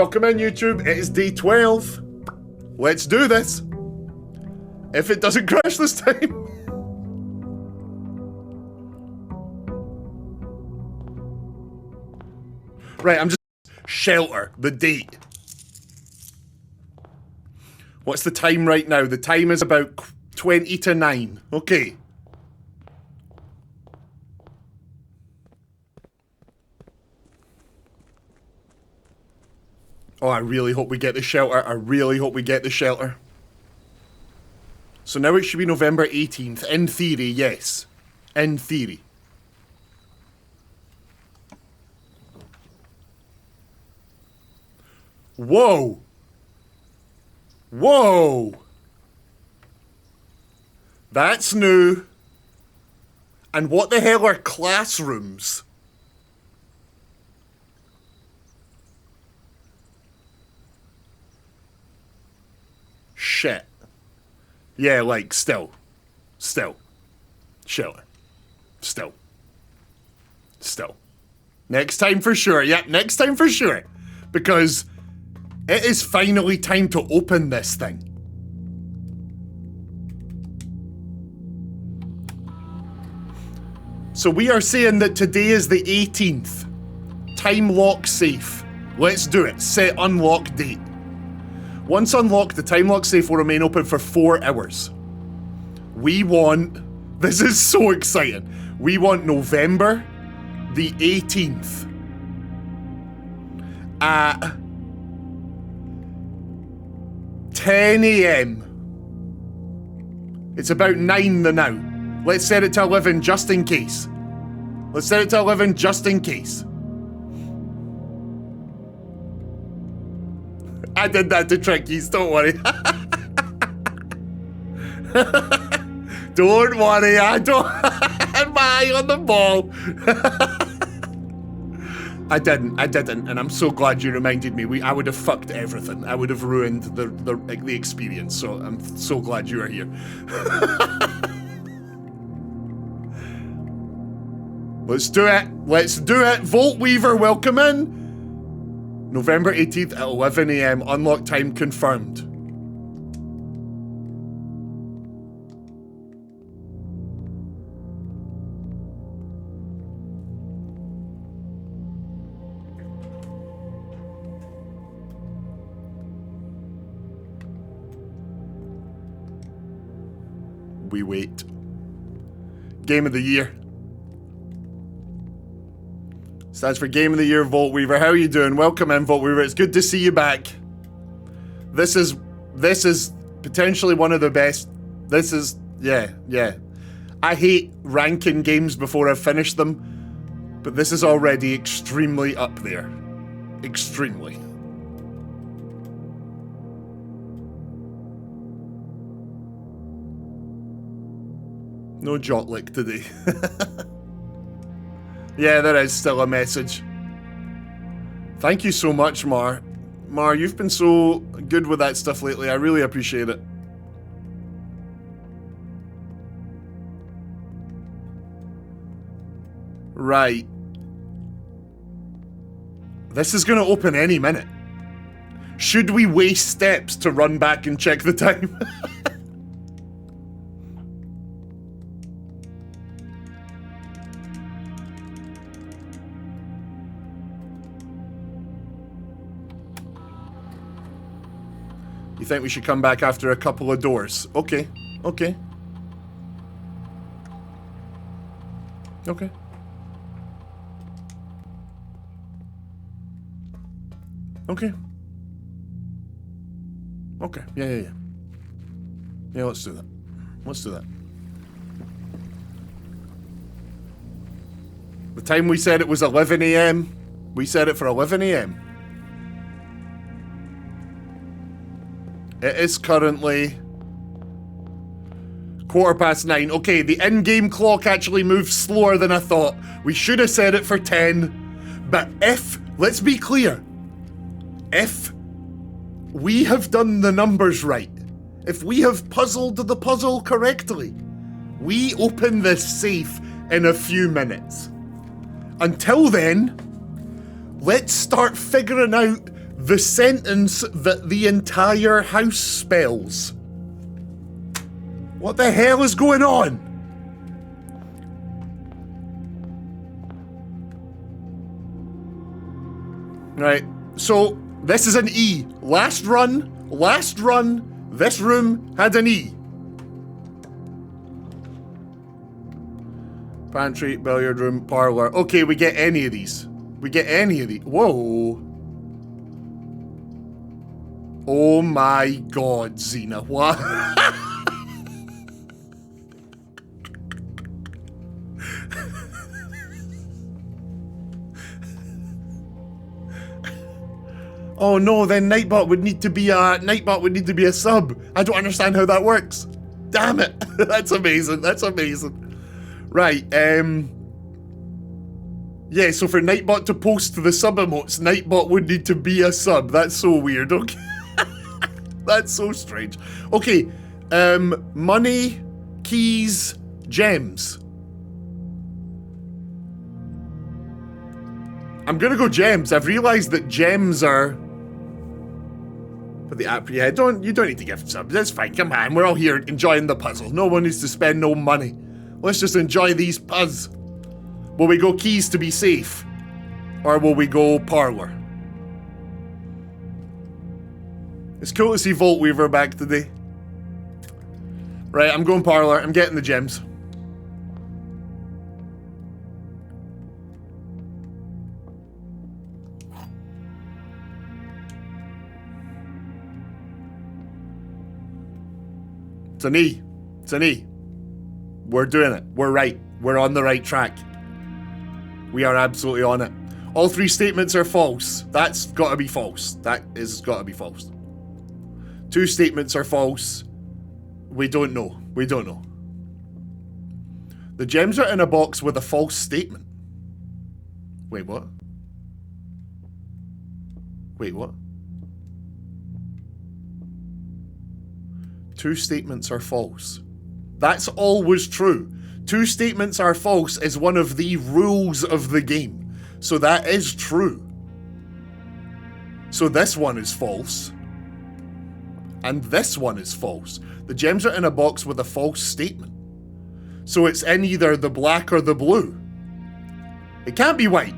Welcome in, YouTube. It is day 12. Let's do this. If it doesn't crash this time. Right, I'm just... Shelter, the date. What's the time right now? The time is about 20 to 9. Okay. Oh, I really hope we get the shelter. I really hope we get the shelter. So now it should be November 18th. In theory, yes. In theory. Whoa! Whoa! That's new. And what the hell are classrooms? Shit. Yeah, like, still. Shelter. Still. Next time for sure. Yep, next time for sure. Because it is finally time to open this thing. So we are saying that today is the 18th. Time lock safe. Let's do it. Set unlock date. Once unlocked, the time lock safe will remain open for 4 hours. We want... This is so exciting. We want November the 18th. At 10 AM. It's about 9 now. Let's set it to 11 just in case. Let's set it to 11 just in case. I did that to Trickies, don't worry. Don't worry, I don't have my eye on the ball. I didn't, and I'm so glad you reminded me. I would have fucked everything. I would have ruined the experience, so I'm so glad you are here. Let's do it. Volt Weaver, welcome in. November 18th at 11 AM, unlock time confirmed. We wait. Game of the year. Stands for Game of the Year, Volt Weaver. How are you doing? Welcome in, Volt Weaver. It's good to see you back. This is potentially one of the best. This is, yeah. I hate ranking games before I've finished them, but this is already extremely up there. Extremely. No Jotlick today. Yeah, there is still a message. Thank you so much, Mar. Mar, you've been so good with that stuff lately. I really appreciate it. Right. This is going to open any minute. Should we waste steps to run back and check the time? You think we should come back after a couple of doors? Okay. Okay. Okay. Okay. Okay. Yeah. Yeah, let's do that. Let's do that. The time we said it was 11 AM, we set it for 11 AM. It is currently 9:15. Okay, the in-game clock actually moves slower than I thought. We should have set it for 10. But let's be clear, if we have done the numbers right, if we have puzzled the puzzle correctly, we open this safe in a few minutes. Until then, let's start figuring out the sentence that the entire house spells. What the hell is going on? Right, so this is an E. Last run, this room had an E. Pantry, billiard room, parlor. Okay, we get any of these. We get any of these. Whoa. Oh my god, Xena. What? Oh no, then Nightbot would need to be a sub. I don't understand how that works. Damn it. That's amazing. That's amazing. Right, yeah, so for Nightbot to post the sub emotes, Nightbot would need to be a sub. That's so weird, okay. That's so strange. Okay, money, keys, gems. I'm gonna go gems. I've realized that gems are... But the app, yeah, you don't need to give subs. That's fine, come on. We're all here enjoying the puzzle. No one needs to spend no money. Let's just enjoy these puzzles. Will we go keys to be safe? Or will we go parlor? It's cool to see Volt Weaver back today. Right, I'm going parlor. I'm getting the gems. It's an E. It's an E. We're doing it. We're right. We're on the right track. We are absolutely on it. All three statements are false. That's got to be false. That is got to be false. Two statements are false. We don't know. We don't know. The gems are in a box with a false statement. Wait, what? Wait, what? Two statements are false. That's always true. Two statements are false is one of the rules of the game. So that is true. So this one is false. And this one is false. The gems are in a box with a false statement. So it's in either the black or the blue. It can't be white.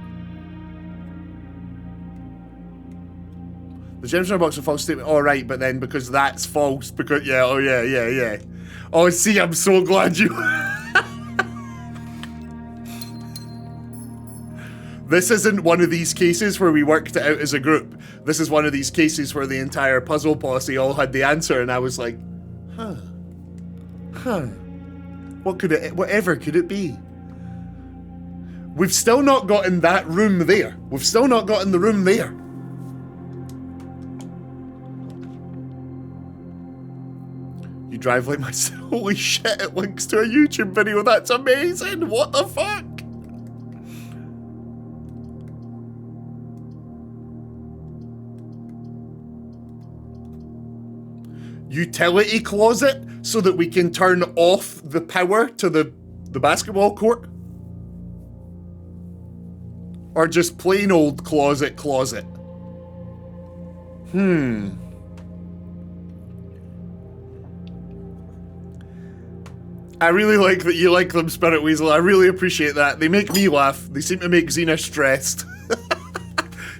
The gems are in a box with a false statement. All right, but then because that's false, because yeah, oh yeah, yeah, yeah. Oh, see, I'm so glad you... This isn't one of these cases where we worked it out as a group. This is one of these cases where the entire puzzle posse all had the answer and I was like, huh. Whatever could it be? We've still not gotten that room there. We've still not gotten the room there. You drive like myself. Holy shit, it links to a YouTube video. That's amazing. What the fuck? Utility closet so that we can turn off the power to the basketball court? Or just plain old closet? I really like that you like them, Spirit Weasel. I really appreciate that. They make me laugh. They seem to make Xena stressed.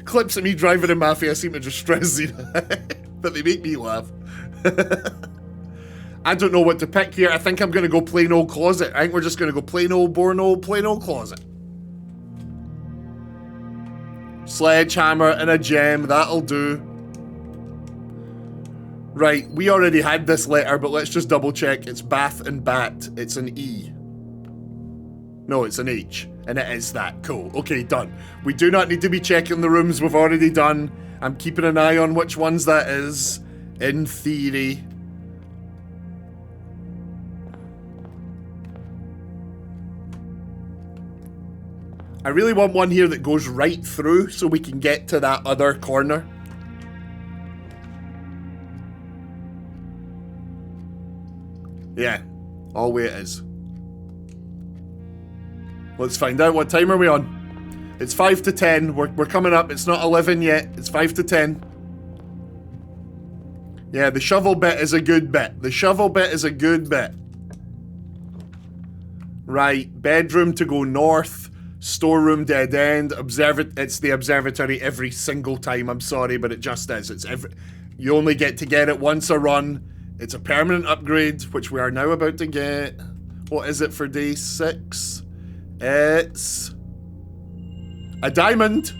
Clips of me driving in Mafia seem to just stress Xena. But they make me laugh. I don't know what to pick here. I think I'm going to go plain old closet. I think we're just going to go plain old, boring old, plain old closet. Sledgehammer and a gem. That'll do. Right, we already had this letter, but let's just double check. It's bath and bat. It's an E. No, it's an H. And it is that. Cool. Okay, done. We do not need to be checking the rooms we've already done. I'm keeping an eye on which ones that is. In theory. I really want one here that goes right through so we can get to that other corner. Yeah, all way it is. Let's find out. What time are we on? It's 5 to 10. We're coming up. It's not 11 yet. It's 5 to 10. Yeah, the shovel bit is a good bit. The shovel bit is a good bit. Right, bedroom to go north, storeroom dead end, it's the observatory every single time, I'm sorry, but it just is. You only get to get it once a run. It's a permanent upgrade, which we are now about to get. What is it for day 6? It's a diamond.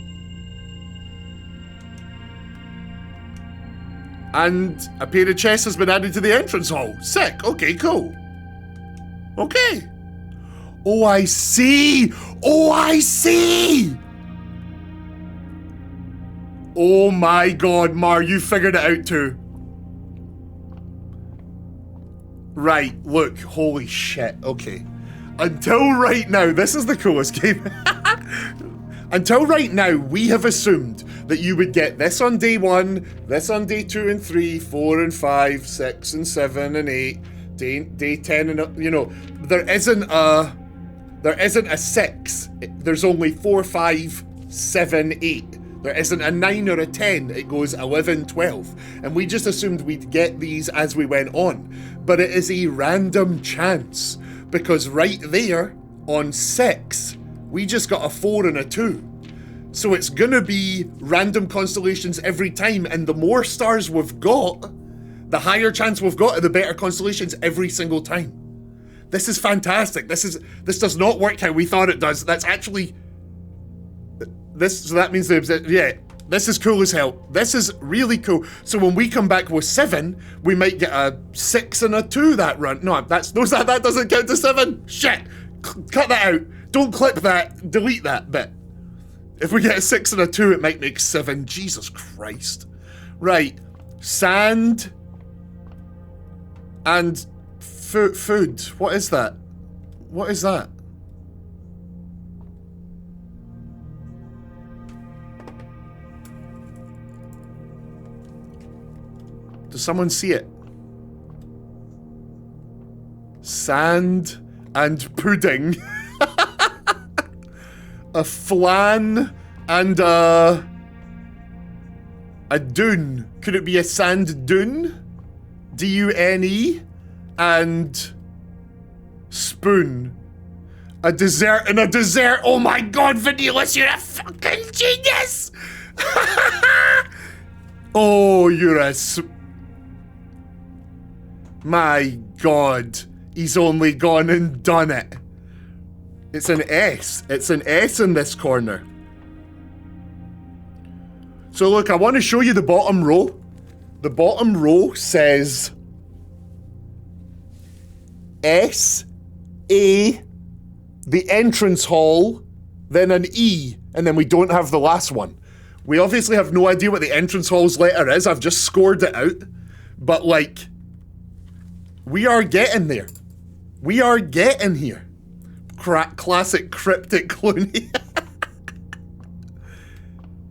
And a pair of chests has been added to the entrance hall. Sick. Okay, cool. Okay. Oh, I see. Oh, I see. Oh my god, Mar, you figured it out too. Right, look, holy shit, okay. Until right now, this is the coolest game. Until right now, we have assumed that you would get this on day 1, this on day 2 and 3, 4 and 5, 6 and 7 and 8, day 10 and, you know, there isn't a 6. There's only 4, 5, 7, 8. There isn't a 9 or a 10. It goes 11, 12. And we just assumed we'd get these as we went on. But it is a random chance. Because right there, on 6, we just got a 4 and a 2. So it's gonna be random constellations every time, and the more stars we've got, the higher chance we've got of the better constellations every single time. This is fantastic. This does not work how we thought it does. That's actually... So that means yeah, this is cool as hell. This is really cool. So when we come back with 7, we might get a 6 and a 2 that run. No, that doesn't count to 7. Shit. Cut that out. Don't clip that. Delete that bit. If we get a 6 and a 2, it might make 7. Jesus Christ. Right. Sand. And food. What is that? What is that? Does someone see it? Sand and pudding. A flan and a dune. Could it be a sand dune? D-U-N-E? And spoon. A dessert and a dessert. Oh my god, Vanillus, you're a fucking genius! Oh, you're a... My god, he's only gone and done it. It's an S. It's an S in this corner. So look, I want to show you the bottom row. The bottom row says S, A, the entrance hall, then an E, and then we don't have the last one. We obviously have no idea what the entrance hall's letter is. I've just scored it out. But like... we are getting there. We are getting here. Classic cryptic Clooney.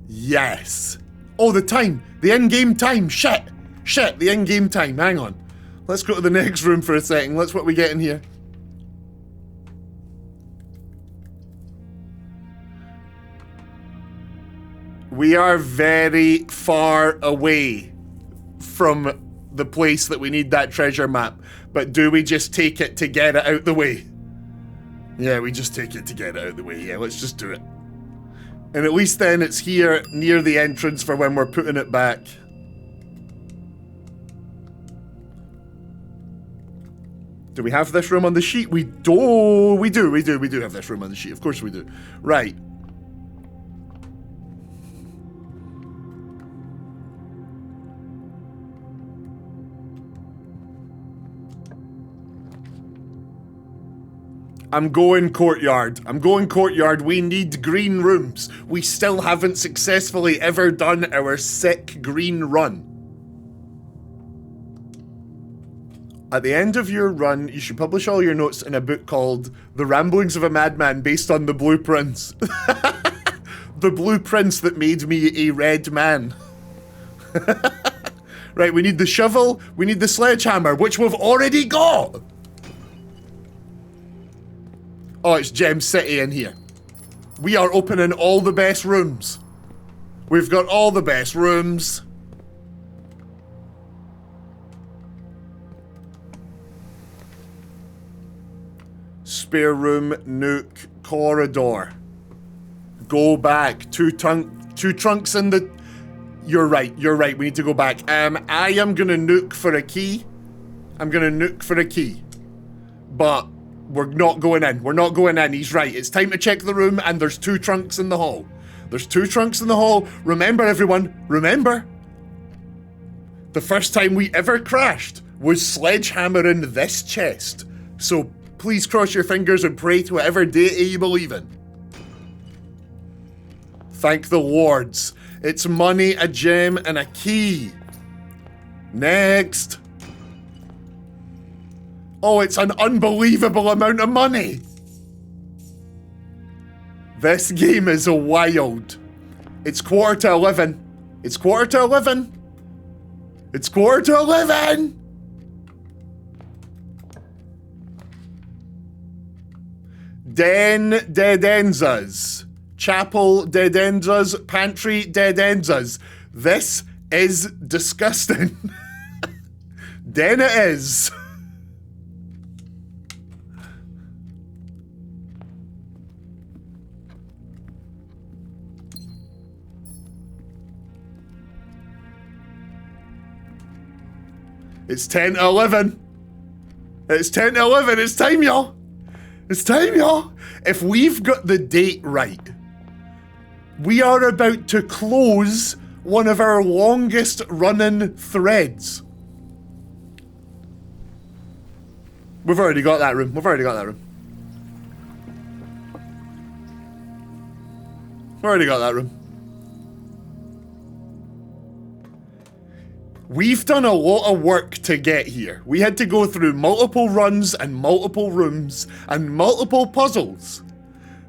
Yes. Oh, the time. The in-game time. Shit. Shit, the in-game time. Hang on. Let's go to the next room for a second. Let's what we get in here. We are very far away from the place that we need that treasure map. But do we just take it to get it out the way? Yeah, we just take it to get it out the way. Yeah, let's just do it. And at least then it's here near the entrance for when we're putting it back. Do we have this room on the sheet? We do. We do have this room on the sheet. Of course we do. Right. I'm going courtyard. I'm going courtyard. We need green rooms. We still haven't successfully ever done our sick green run. At the end of your run, you should publish all your notes in a book called The Ramblings of a Madman based on the blueprints. The blueprints that made me a red man. Right, we need the shovel, we need the sledgehammer, which we've already got. Oh, it's Gem City in here. We are opening all the best rooms. We've got all the best rooms. spare room, nuke, corridor. Go back. Two trunks in the... You're right, we need to go back. I am gonna nuke for a key. But we're not going in. He's right. It's time to check the room, and there's 2 trunks in the hall. Remember, everyone, remember. The first time we ever crashed was sledgehammering this chest. So please cross your fingers and pray to whatever deity you believe in. Thank the lords. It's money, a gem, and a key. Next. Oh, it's an unbelievable amount of money. This game is wild. It's 11:15. It's 11:15. It's 11:15. Den dedenzas. Chapel dedenzas. Pantry dedenzas. This is disgusting. Den it is. It's 10:11. It's 10:11. It's time, y'all. It's time, y'all. If we've got the date right, we are about to close one of our longest running threads. We've already got that room. We've already got that room. We've done a lot of work to get here. We had to go through multiple runs and multiple rooms and multiple puzzles.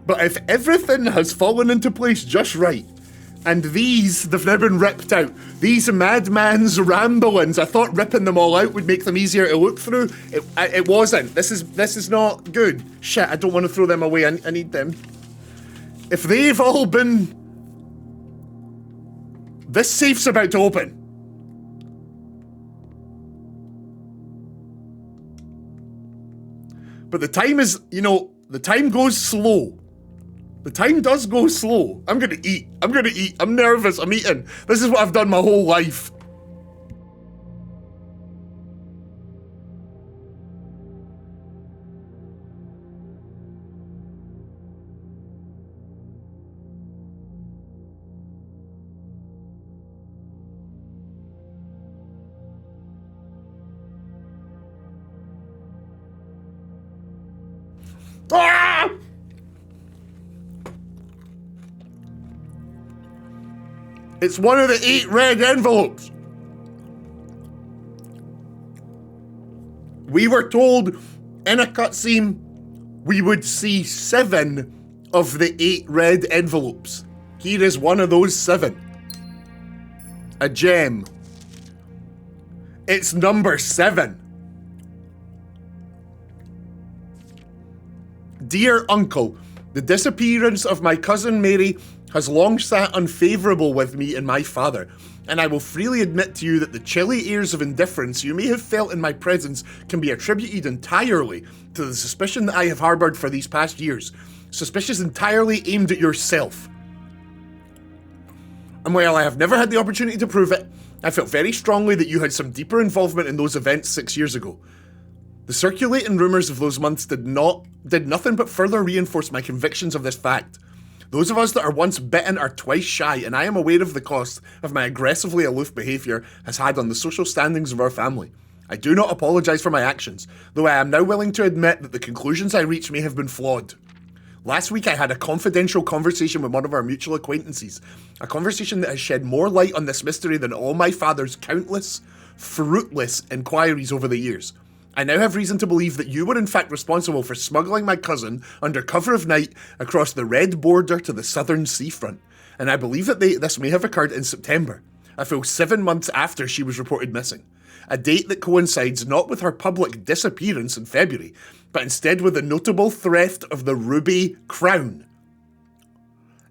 But if everything has fallen into place just right, and they've now been ripped out. These madman's ramblings, I thought ripping them all out would make them easier to look through. It wasn't. This is not good. Shit, I don't want to throw them away. I need them. If they've all been... This safe's about to open. But the time is, the time goes slow. The time does go slow. I'm gonna eat. I'm nervous. I'm eating. This is what I've done my whole life. Ah! It's one of the 8 red envelopes. We were told in a cutscene we would see 7 of the 8 red envelopes. Here is one of those 7. A gem. It's number 7. Dear Uncle, the disappearance of my cousin Mary has long sat unfavourable with me and my father, and I will freely admit to you that the chilly airs of indifference you may have felt in my presence can be attributed entirely to the suspicion that I have harboured for these past years. Suspicious entirely aimed at yourself. And while I have never had the opportunity to prove it, I felt very strongly that you had some deeper involvement in those events 6 years ago. The circulating rumours of those months did nothing but further reinforce my convictions of this fact. Those of us that are once bitten are twice shy, and I am aware of the cost of my aggressively aloof behaviour has had on the social standings of our family. I do not apologise for my actions, though I am now willing to admit that the conclusions I reach may have been flawed. Last week I had a confidential conversation with one of our mutual acquaintances, a conversation that has shed more light on this mystery than all my father's countless, fruitless inquiries over the years. I now have reason to believe that you were in fact responsible for smuggling my cousin under cover of night across the red border to the southern seafront, and I believe that this may have occurred in September, a full 7 months after she was reported missing, a date that coincides not with her public disappearance in February, but instead with the notable theft of the Ruby Crown.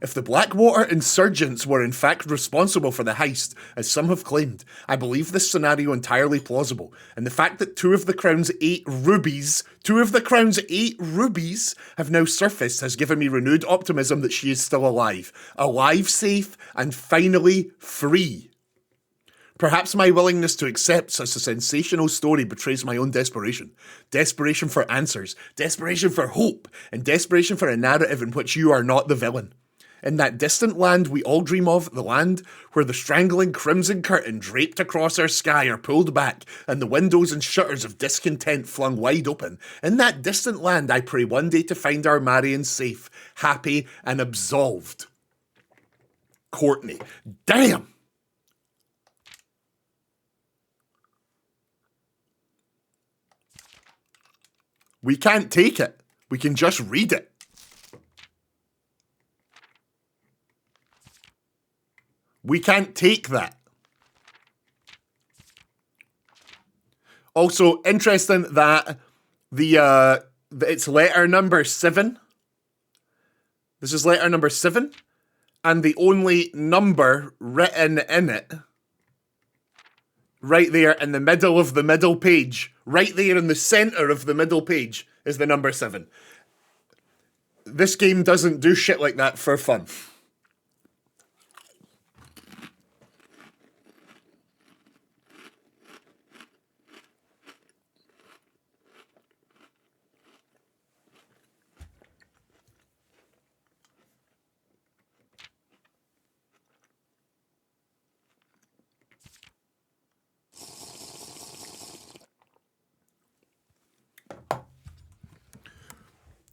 If the Blackwater insurgents were in fact responsible for the heist, as some have claimed, I believe this scenario entirely plausible, and the fact that two of the Crown's 8 rubies have now surfaced has given me renewed optimism that she is still alive. Alive, safe, and finally free. Perhaps my willingness to accept such a sensational story betrays my own desperation. Desperation for answers, desperation for hope, and desperation for a narrative in which you are not the villain. In that distant land we all dream of, the land where the strangling crimson curtain draped across our sky are pulled back and the windows and shutters of discontent flung wide open. In that distant land I pray one day to find our Marion safe, happy, and absolved. Courtney. Damn! We can't take it. We can just read it. We can't take that. Also, interesting that it's letter number 7. This is letter number 7. And the only number written in it, right there in the middle of the middle page, right there in the center of the middle page, is the number 7. This game doesn't do shit like that for fun.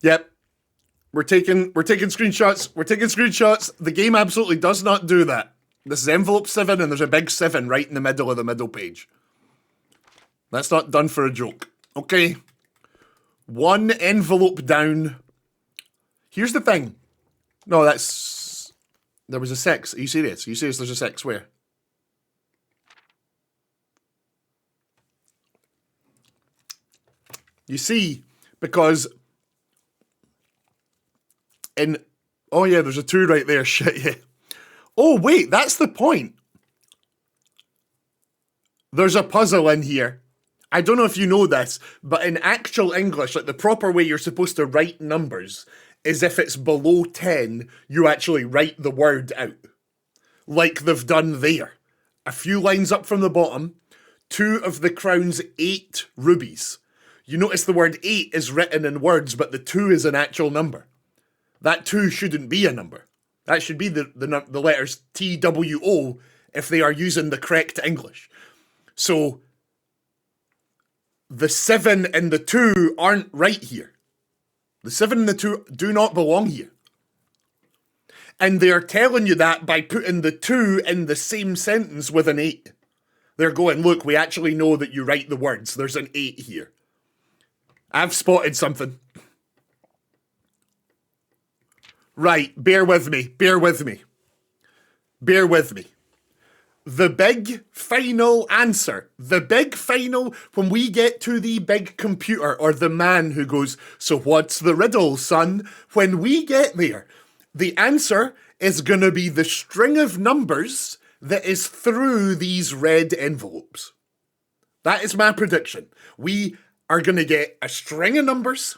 Yep. We're taking screenshots. We're taking screenshots. The game absolutely does not do that. This is envelope 7 and there's a big 7 right in the middle of the middle page. That's not done for a joke. Okay. One envelope down. Here's the thing. No, that's... There was a 6. Are you serious? Are you serious there's a 6? Where? You see, because... Oh yeah, there's a 2 right there. Shit, yeah. Oh wait, that's the point. There's a puzzle in here. I don't know if you know this, but in actual English, like the proper way you're supposed to write numbers is if it's below 10, you actually write the word out. Like they've done there. A few lines up from the bottom, 2 of the Crown's 8 rubies. You notice the word 8 is written in words, but the 2 is an actual number. That 2 shouldn't be a number. That should be the letters TWO if they are using the correct English. So, the 7 and the 2 aren't right here. The 7 and the 2 do not belong here. And they're telling you that by putting the 2 in the same sentence with an 8. They're going, look, we actually know that you write the words. There's an 8 here. I've spotted something. Right, bear with me. The big final answer, when we get to the big computer or the man who goes, so what's the riddle, son? When we get there, the answer is going to be the string of numbers that is through these red envelopes. That is my prediction. We are going to get a string of numbers.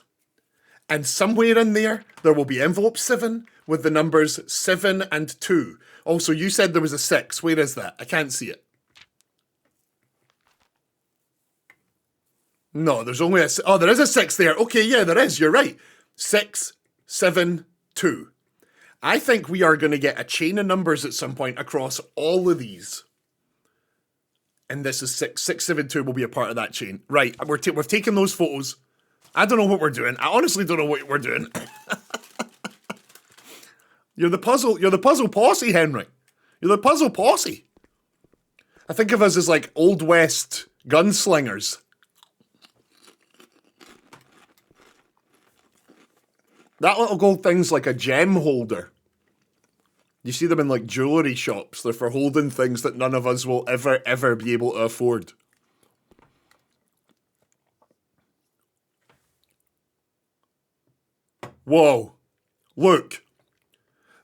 And somewhere in there will be envelope 7 with the numbers 7 and 2. Also, you said there was a 6. Where is that? I can't see it. No, there's only a... Oh, there is a 6 there. Okay, yeah, there is. You're right. 6, 7, 2. I think we are going to get a chain of numbers at some point across all of these. And this is 6. 6, 7, 2 will be a part of that chain. Right, we've taken those photos. I don't know what we're doing. I honestly don't know what we're doing. You're the puzzle posse, Henry. You're the puzzle posse. I think of us as like Old West gunslingers. That little gold thing's like a gem holder. You see them in like jewellery shops. They're for holding things that none of us will ever be able to afford. Whoa. Look.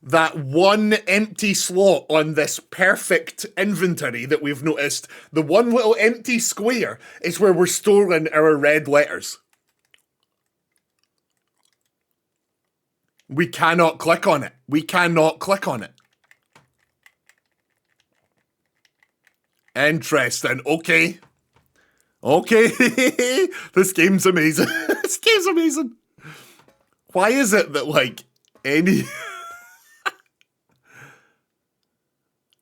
that one empty slot on this perfect inventory that we've noticed, the one little empty square, is where we're storing our red letters. We cannot click on it. We cannot click on it. Interesting. Okay. Okay. This game's amazing. This game's amazing. Why is it that, like, any...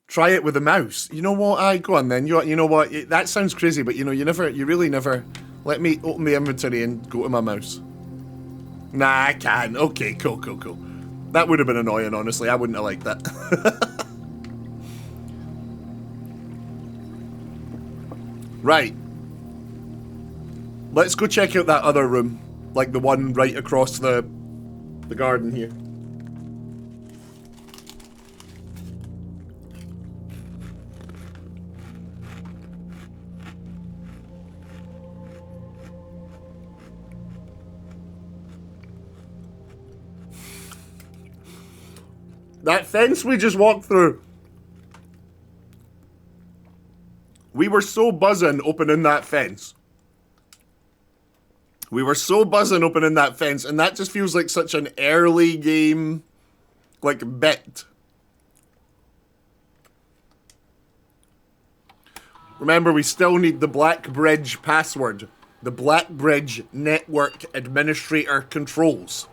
Try it with a mouse. You know what? Go on then. You know what? That sounds crazy, but you know, you really never let me open the inventory and go to my mouse. Nah, I can. Okay, cool. That would have been annoying, honestly. I wouldn't have liked that. Right. Let's go check out that other room. Like the one right across the garden here. That fence we just walked through. We were so buzzing opening that fence. We were so buzzing opening that fence, and that just feels like such an early game, like, bit. Remember, we still need the Black Bridge password. The Black Bridge Network Administrator Controls.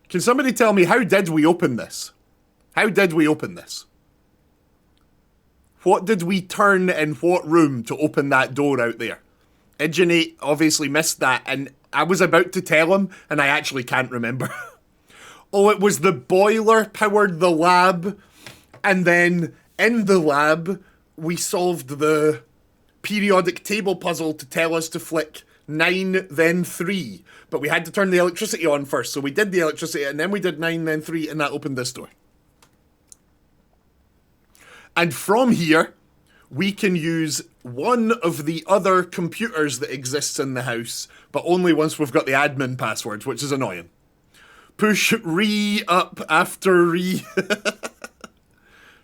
Can somebody tell me, how did we open this? How did we open this? What did we turn in what room to open that door out there? Iginate obviously missed that, and I was about to tell him, and I actually can't remember. Oh, it was the boiler powered the lab, and then in the lab, we solved the periodic table puzzle to tell us to flick 9, then 3. But we had to turn the electricity on first, so we did the electricity, and then we did 9, then 3, and that opened this door. And from here, we can use one of the other computers that exists in the house, but only once we've got the admin password, which is annoying. Push re up after re.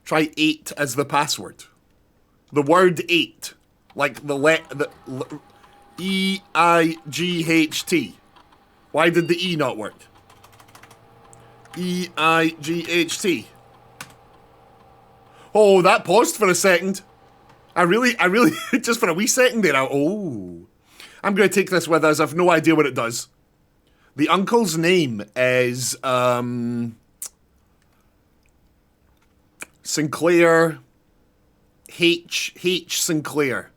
Try 8 as the password. The word 8. Like the E-I-G-H-T. Why did the E not work? E-I-G-H-T. Oh, that paused for a second. I really, just for a wee second there, I'm going to take this with us. I've no idea what it does. The uncle's name is, Sinclair, H. Sinclair.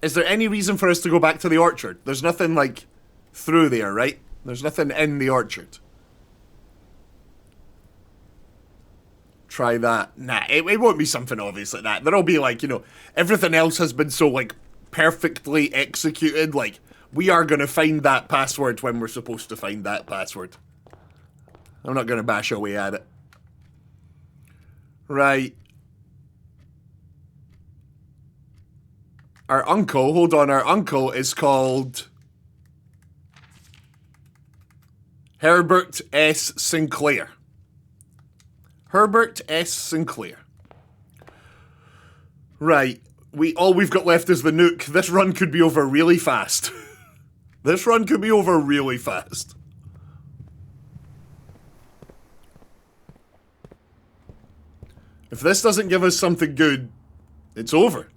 Is there any reason for us to go back to the orchard? There's nothing, like, through there, right? There's nothing in the orchard. Try that. Nah, it won't be something obvious like that. There'll be, like, you know, everything else has been so, like, perfectly executed. Like, we are going to find that password when we're supposed to find that password. I'm not going to bash away at it. Right. Our uncle, hold on, our uncle is called Herbert S. Sinclair. Herbert S. Sinclair. Right. All we've got left is the nuke. This run could be over really fast. This run could be over really fast. If this doesn't give us something good, it's over.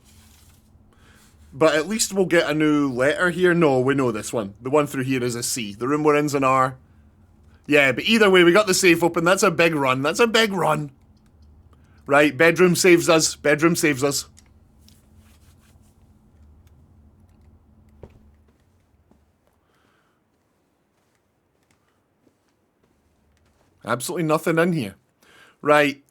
But at least we'll get a new letter here. No, we know this one. The one through here is a C. The room we're in's an R. Yeah, but either way, we got the safe open. That's a big run. That's a big run. Right, bedroom saves us. Bedroom saves us. Absolutely nothing in here. Right,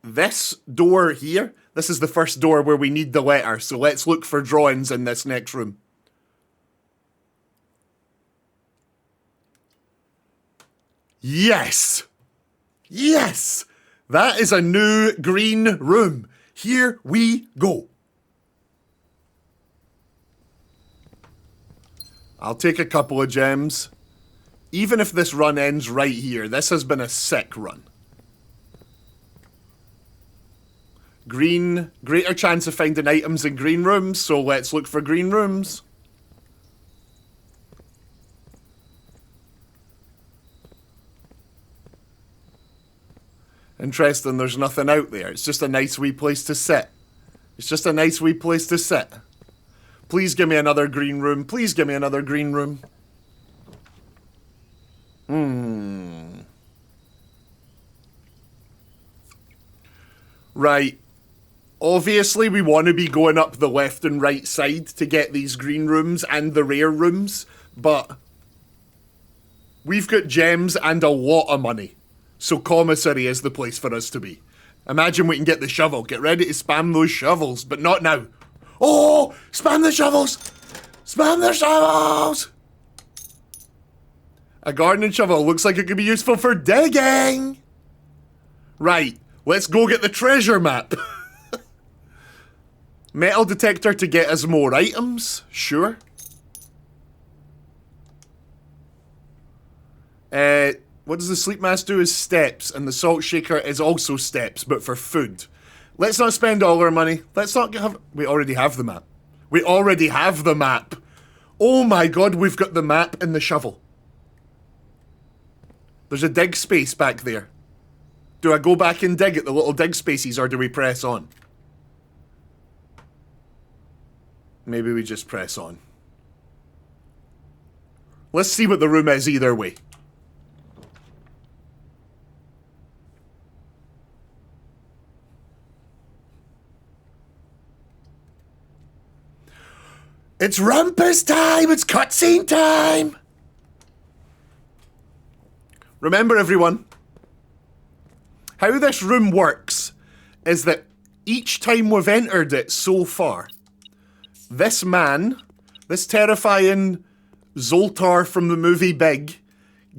this door here, this is the first door where we need the letter. So let's look for drawings in this next room. Yes! Yes! That is a new green room. Here we go. I'll take a couple of gems. Even if this run ends right here, this has been a sick run. Green, greater chance of finding items in green rooms, so let's look for green rooms. Interesting, there's nothing out there. It's just a nice wee place to sit. It's just a nice wee place to sit. Please give me another green room. Please give me another green room. Right. Obviously, we want to be going up the left and right side to get these green rooms and the rare rooms, but we've got gems and a lot of money. So commissary is the place for us to be. Imagine we can get the shovel. Get ready to spam those shovels, but not now. Oh, spam the shovels! Spam the shovels! A gardening shovel looks like it could be useful for digging. Right, let's go get the treasure map. Metal detector to get us more items, sure. What does the sleep mask do is steps, and the salt shaker is also steps, but for food. Let's not spend all our money. Let's not have... We already have the map. We already have the map. Oh my god, we've got the map and the shovel. There's a dig space back there. Do I go back and dig at the little dig spaces, or do we press on? Maybe we just press on. Let's see what the room is either way. It's rumpus time! It's cutscene time! Remember, everyone, how this room works is that each time we've entered it so far, this man, this terrifying Zoltar from the movie Big,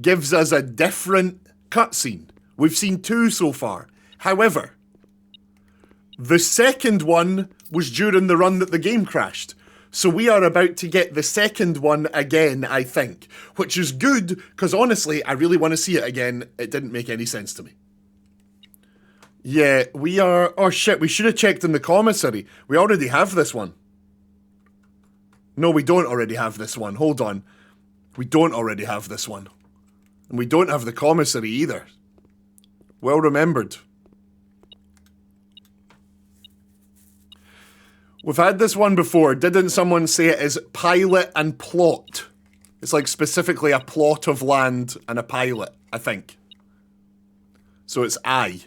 gives us a different cutscene. We've seen 2 so far. However, the second one was during the run that the game crashed. So we are about to get the second one again, I think. Which is good, because honestly, I really want to see it again. It didn't make any sense to me. Yeah, we are... Oh shit, we should have checked in the commissary. We already have this one. No, we don't already have this one. Hold on. We don't already have this one. And we don't have the commissary either. Well remembered. We've had this one before. Didn't someone say it is pilot and plot? It's like specifically a plot of land and a pilot, I think. So it's I.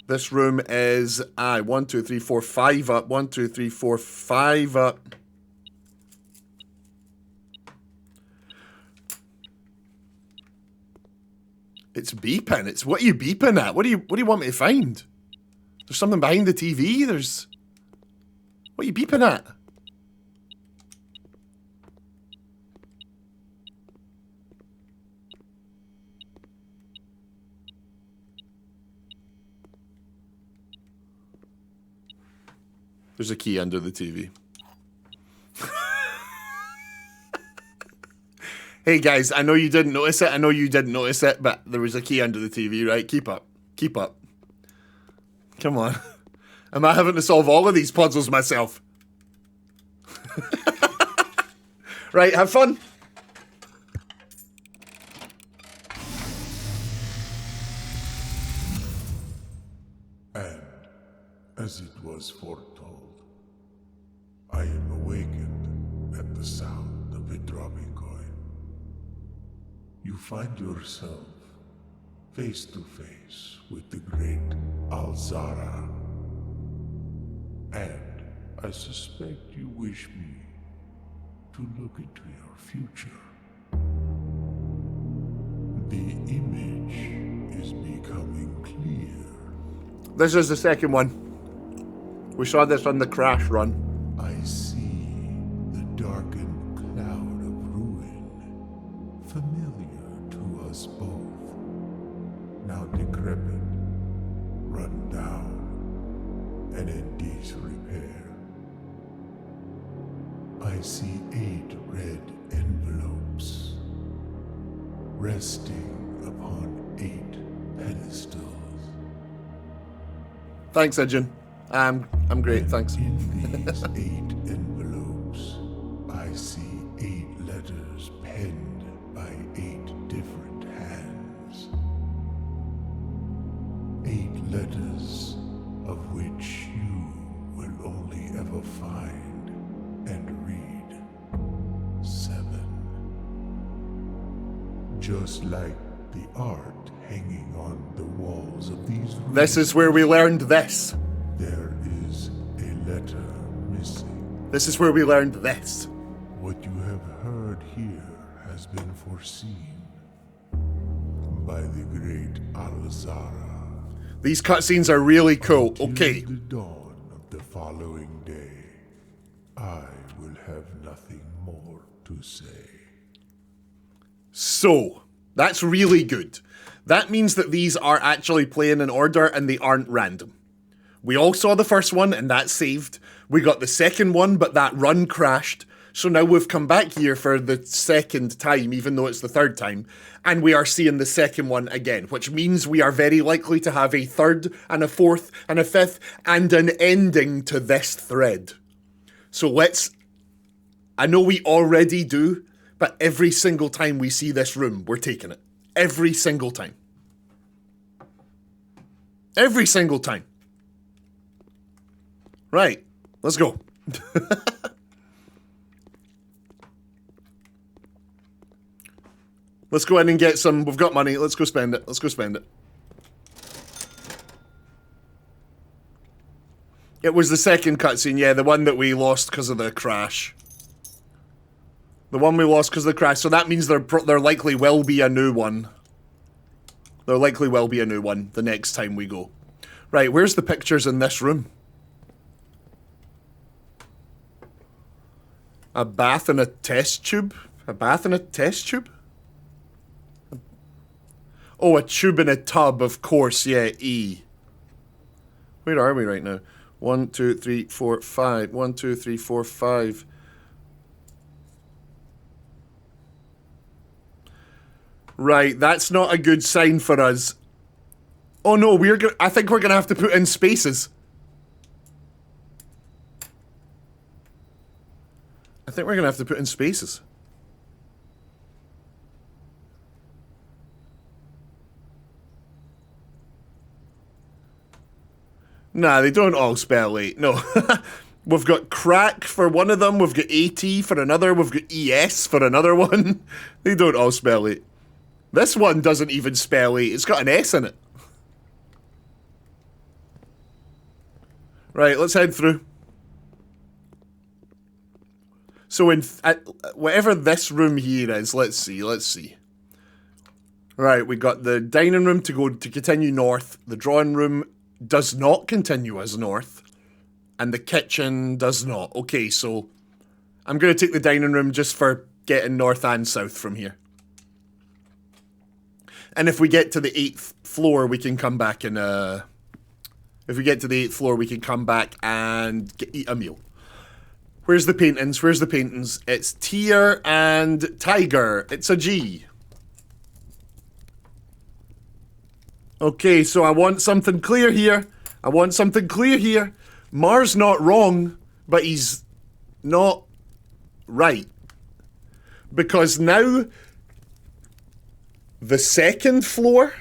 This room is I. 1, 2, 3, 4, 5 up. 1, 2, 3, 4, 5 up. It's beeping. It's what are you beeping at? What do you want me to find? There's something behind the TV. There's... What are you beeping at? There's a key under the TV. Hey guys, I know you didn't notice it. I know you didn't notice it, but there was a key under the TV, right? Keep up. Keep up. Come on. Am I having to solve all of these puzzles myself? Right, have fun. And, as it was foretold, I am awakened at the sound of a dropping coin. You find yourself face to face with the great Alzara. And I suspect you wish me to look into your future. The image is becoming clear. This is the second one. We saw this on the crash run. I see the darkened cloud of ruin, familiar to us both. Now decrepit, run down, and in disrepair. I see 8 red envelopes, resting upon 8 pedestals. Thanks, Edgin. I'm great, thanks. In these 8 envelopes, I see 8 letters penned by 8 different hands. 8 letters of which you will only ever find and read 7. Just like the art hanging on the walls of these rooms. This is where we learned this. There is a letter missing. This is where we learned this. What you have heard here has been foreseen by the great Alzara. These cutscenes are really cool. Okay. Till the dawn of the following day, I will have nothing more to say. So, that's really good. That means that these are actually playing in order and they aren't random. We all saw the first one and that saved. We got the second one, but that run crashed. So now we've come back here for the second time, even though it's the third time, and we are seeing the second one again, which means we are very likely to have a third and a fourth and a fifth and an ending to this thread. So let's... I know we already do, but every single time we see this room, we're taking it. Every single time. Every single time. Right, let's go. Let's go ahead and get some. We've got money. Let's go spend it. Let's go spend it. It was the second cutscene, yeah, the one that we lost because of the crash. The one we lost because of the crash. So that means there likely will be a new one. There likely will be a new one the next time we go. Right, where's the pictures in this room? A bath and a test tube? A bath and a test tube? Oh, a tube and a tub, of course, yeah, E. Where are we right now? 1, 2, 3, 4, 5. 1, 2, 3, 4, 5. Right, that's not a good sign for us. Oh no, I think we're gonna have to put in spaces. I think we're gonna have to put in spaces. Nah, they don't all spell 8. No. We've got crack for one of them, we've got AT for another, we've got ES for another one. They don't all spell 8. This one doesn't even spell 8, it's got an S in it. Right, let's head through. So whatever this room here is, let's see. Right, we got the dining room to continue north. The drawing room does not continue as north. And the kitchen does not. Okay, so I'm going to take the dining room just for getting north and south from here. And if we get to the 8th floor, we can come back and... If we get to the 8th floor, we can come back and eat a meal. Where's the paintings? Where's the paintings? It's Tier and Tiger. It's a G. Okay, so I want something clear here. Mar's not wrong, but he's not right. Because now the 2nd floor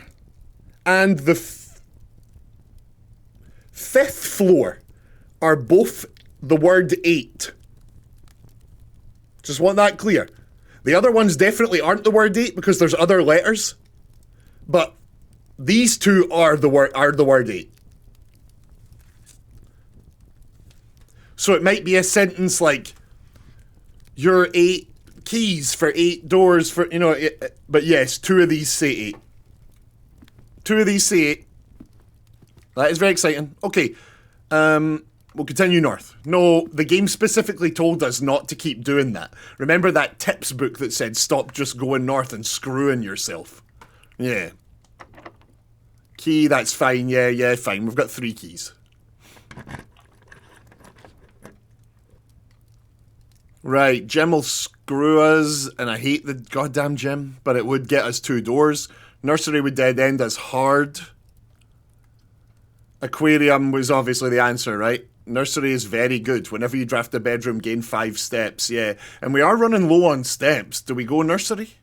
and the 5th floor are both the word 8. Just want that clear. The other ones definitely aren't the word 8 because there's other letters. But these two are the word 8. So it might be a sentence like, your 8 keys for 8 doors for, you know, but yes, 2 of these say 8. 2 of these say 8. That is very exciting. Okay, we'll continue north. No, the game specifically told us not to keep doing that. Remember that tips book that said stop just going north and screwing yourself? Yeah. Key, that's fine. Yeah, fine. We've got 3 keys. Right, gym will screw us, and I hate the goddamn gym, but it would get us 2 doors. Nursery would dead end us hard. Aquarium was obviously the answer, right? Nursery is very good. Whenever you draft a bedroom, gain 5 steps, yeah. And we are running low on steps. Do we go nursery?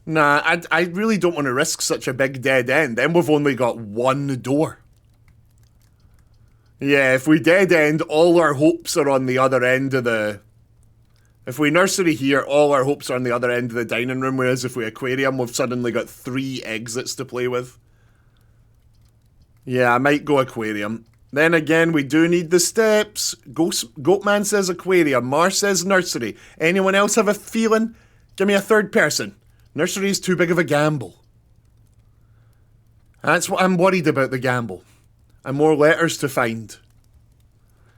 Nah, I really don't want to risk such a big dead end. Then we've only got 1 door. Yeah, if we dead end, all our hopes are on the other end of the... If we nursery here, all our hopes are on the other end of the dining room, whereas if we aquarium, we've suddenly got 3 exits to play with. Yeah, I might go aquarium. Then again, we do need the steps. Goatman says aquarium. Mar says nursery. Anyone else have a feeling? Give me a third person. Nursery is too big of a gamble. That's what I'm worried about, the gamble. And more letters to find.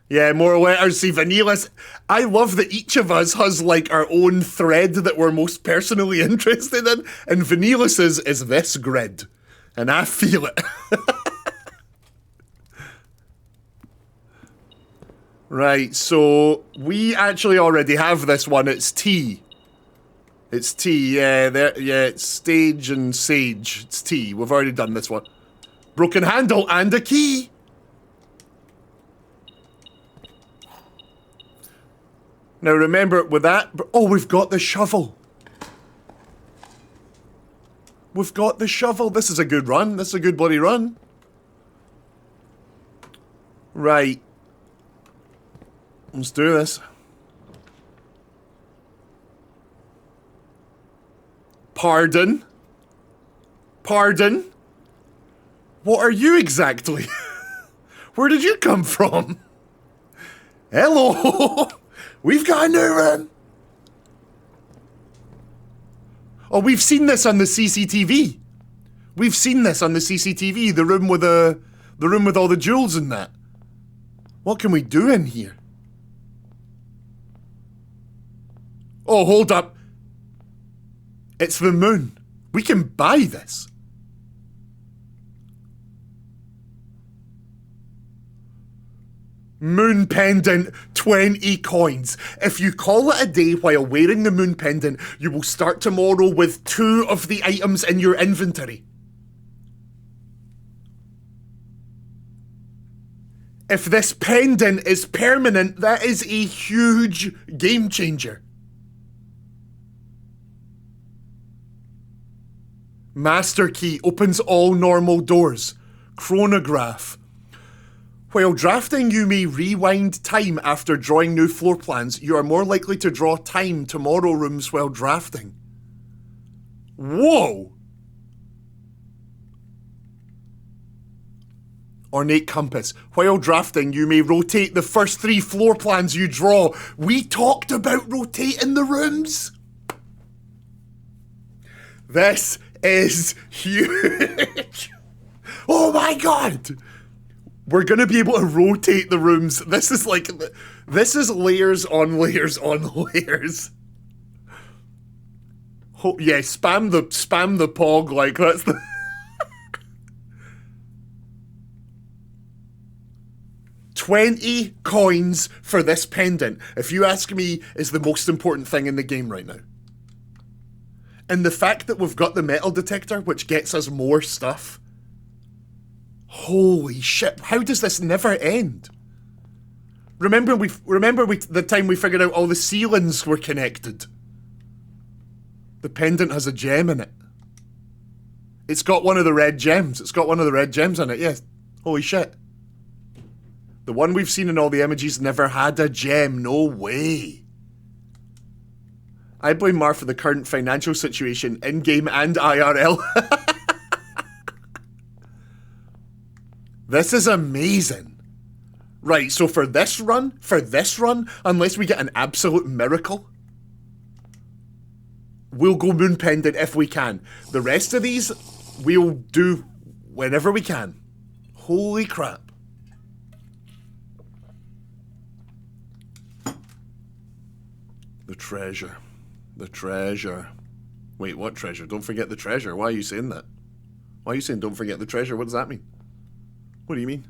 Yeah, more letters. See, Vanillas... I love that each of us has, like, our own thread that we're most personally interested in. And Vanillas's is this grid. And I feel it. Right, so... we actually already have this one. It's T. It's T, yeah. It's stage and sage. It's T. We've already done this one. Broken handle and a key. Now remember, with that... oh, we've got the shovel. We've got the shovel. This is a good run. This is a good bloody run. Right. Let's do this. Pardon? Pardon? What are you exactly? Where did you come from? Hello! We've got a new room! Oh, we've seen this on the CCTV. We've seen this on the CCTV. The room with all the jewels in that. What can we do in here? Oh, hold up. It's the moon. We can buy this. Moon pendant, 20 coins. If you call it a day while wearing the moon pendant, you will start tomorrow with 2 of the items in your inventory. If this pendant is permanent, that is a huge game changer. Master key opens all normal doors. Chronograph. While drafting, you may rewind time after drawing new floor plans. You are more likely to draw time tomorrow rooms while drafting. Whoa! Ornate compass. While drafting, you may rotate the first 3 floor plans you draw. We talked about rotating the rooms. This is huge. Oh my god! We're gonna be able to rotate the rooms. This is like, this is layers on layers on layers. Oh, yeah, spam the pog, like that's the... 20 coins for this pendant, if you ask me, is the most important thing in the game right now. And the fact that we've got the metal detector, which gets us more stuff. Holy shit, how does this never end? Remember the time we figured out all the ceilings were connected? The pendant has a gem in it. It's got one of the red gems. It's got one of the red gems in it, yes. Holy shit. The one we've seen in all the images never had a gem. No way. I blame Mar for the current financial situation, in-game and IRL. This is amazing. Right, so for this run, unless we get an absolute miracle, we'll go moon pendant if we can. The rest of these, we'll do whenever we can. Holy crap. The treasure. The treasure. Wait, what treasure? Don't forget the treasure. Why are you saying that? Why are you saying don't forget the treasure? What does that mean? What do you mean?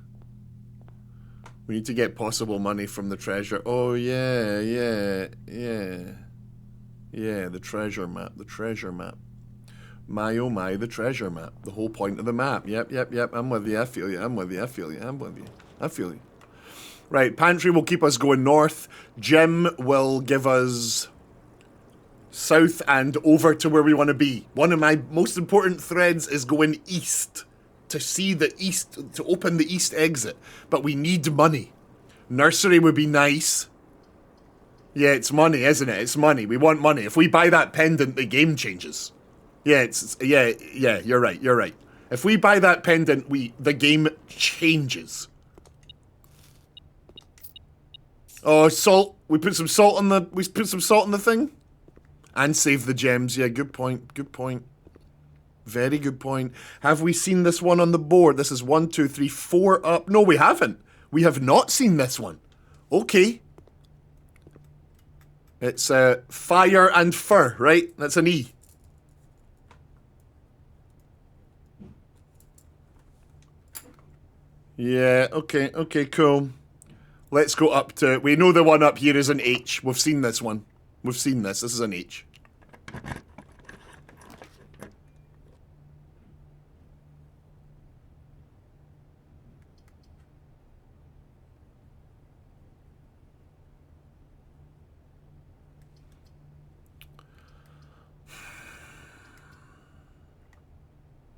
We need to get possible money from the treasure. Oh, yeah, yeah, yeah. Yeah, the treasure map, the treasure map. My, oh my, the treasure map. The whole point of the map. Yep, yep, yep. I'm with you, I feel you, I'm with you, I feel you, I'm with you. I feel you. Right, pantry will keep us going north. Gym will give us south and over to where we want to be. One of my most important threads is going east. To see the east, to open the east exit. But we need money. Nursery would be nice. Yeah, it's money, isn't it? It's money. We want money. If we buy that pendant, the game changes. Yeah, yeah, you're right, you're right. If we buy that pendant, the game changes. Oh, salt. We put some salt on the thing? And save the gems. Yeah, good point, good point. Very good point. Have we seen this one on the board? This is 1, 2, 3, 4 up. No, we haven't. We have not seen this one. Okay. It's fire and fur, right? That's an E. Yeah, okay, okay, cool. Let's go up to... We know the one up here is an H. We've seen this one. We've seen this. This is an H.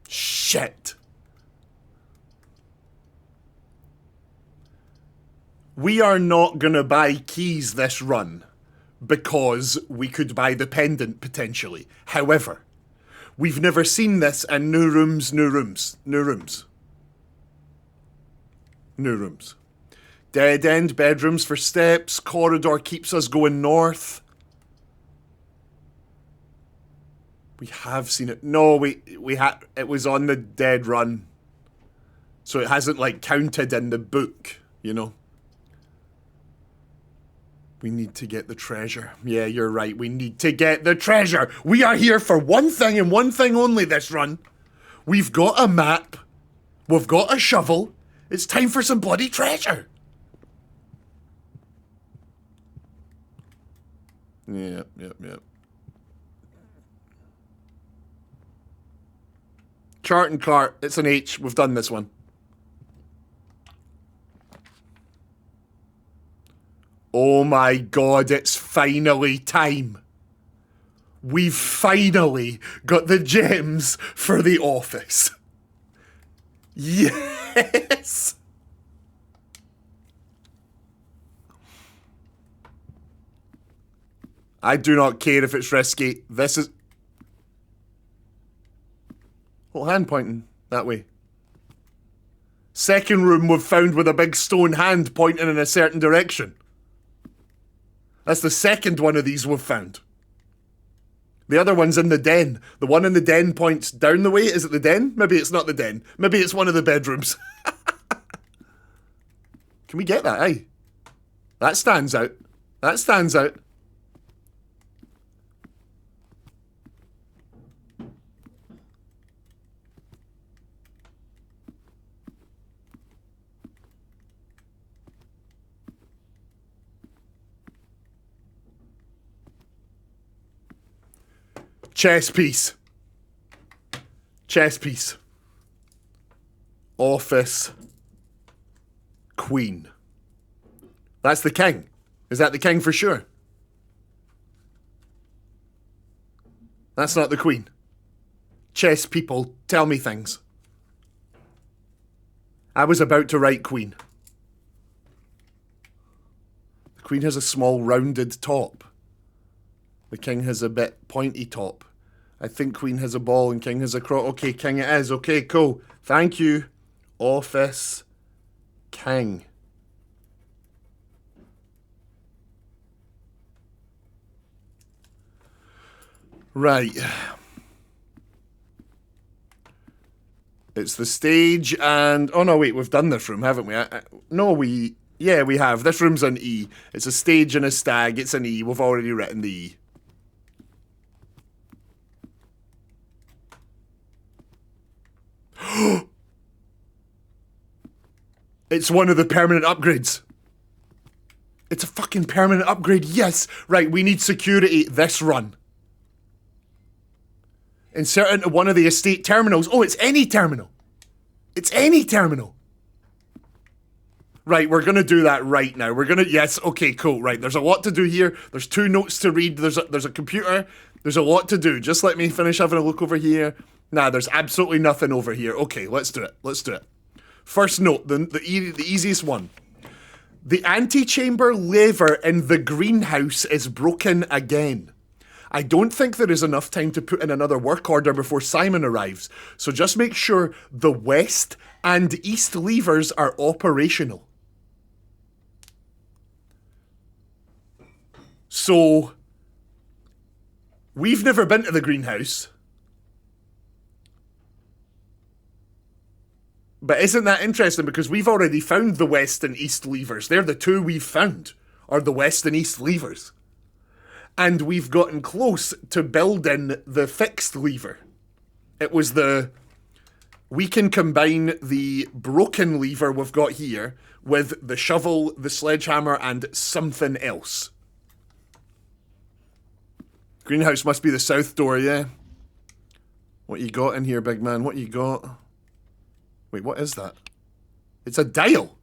Shit. We are not gonna buy keys this run because we could buy the pendant potentially. However, we've never seen this in new rooms, new rooms, new rooms. New rooms. Dead end bedrooms for steps. Corridor keeps us going north. We have seen it. No, it was on the dead run. So it hasn't like counted in the book, you know. We need to get the treasure. Yeah, you're right. We need to get the treasure. We are here for one thing and one thing only this run. We've got a map. We've got a shovel. It's time for some bloody treasure. Yep, yep, yep. Chart and cart. It's an H. We've done this one. Oh my god, it's finally time. We've finally got the gems for the office. Yes! I do not care if it's risky. This is... Oh, hand pointing that way. Second room we've found with a big stone hand pointing in a certain direction. That's the second one of these we've found. The other one's in the den. The one in the den points down the way. Is it the den? Maybe it's not the den. Maybe it's one of the bedrooms. Can we get that, eh? That stands out. That stands out. Chess piece. Chess piece. Office. Queen. That's the king. Is that the king for sure? That's not the queen. Chess people, tell me things. I was about to write queen. The queen has a small rounded top. The king has a bit pointy top. I think queen has a ball and king has a cross. Okay, king it is. Okay, cool. Thank you. Office. King. Right. It's the stage and... Oh, no, wait. We've done this room, haven't we? No, we... Yeah, we have. This room's an E. It's a stage and a stag. It's an E. We've already written the E. It's one of the permanent upgrades. It's a fucking permanent upgrade, yes! Right, we need security this run. Insert into one of the estate terminals. Oh, it's any terminal. It's any terminal. Right, we're gonna do that right now. We're gonna, yes, okay, cool, right. There's a lot to do here. There's 2 notes to read. There's a computer. There's a lot to do. Just let me finish having a look over here. Nah, there's absolutely nothing over here. Okay, let's do it. Let's do it. First note, the easiest one. The antechamber lever in the greenhouse is broken again. I don't think there is enough time to put in another work order before Simon arrives, so just make sure the west and east levers are operational. So, we've never been to the greenhouse. But isn't that interesting? Because we've already found the west and east levers. They're the 2 we've found, are the west and east levers. And we've gotten close to building the fixed lever. It was we can combine the broken lever we've got here with the shovel, the sledgehammer, and something else. Greenhouse must be the south door, yeah. What you got in here, big man? What you got? Wait, what is that? It's a dial.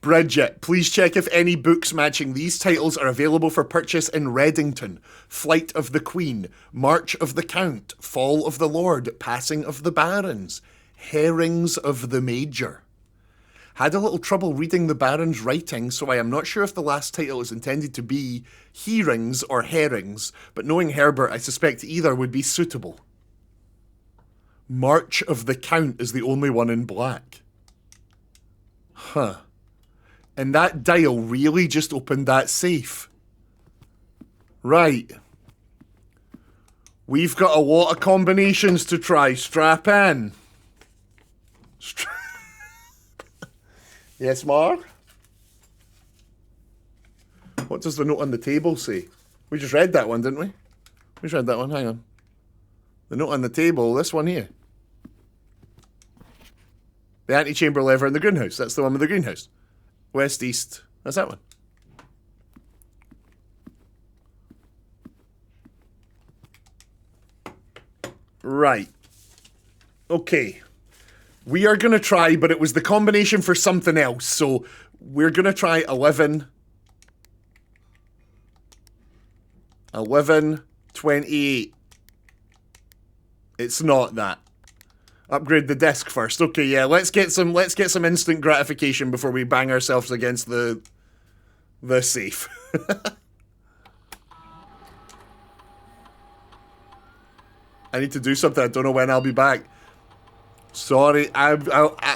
Bridget, please check if any books matching these titles are available for purchase in Reddington. Flight of the Queen, March of the Count, Fall of the Lord, Passing of the Barons, Herrings of the Major. Had a little trouble reading the Baron's writing, so I am not sure if the last title is intended to be Hearings or Herrings, but knowing Herbert, I suspect either would be suitable. March of the Count is the only one in black. Huh. And that dial really just opened that safe. Right. We've got a lot of combinations to try. Strap in. Yes, Mark? What does the note on the table say? We just read that one, didn't we? We just read that one. Hang on. The note on the table, this one here. The antechamber lever in the greenhouse. That's the one with the greenhouse. West, east. That's that one. Right. Okay. We are going to try, but it was the combination for something else. So we're going to try 11, 28. It's not that. Upgrade the desk first. Okay, yeah, let's get some instant gratification before we bang ourselves against the safe. I need to do something. I don't know when I'll be back. Sorry, I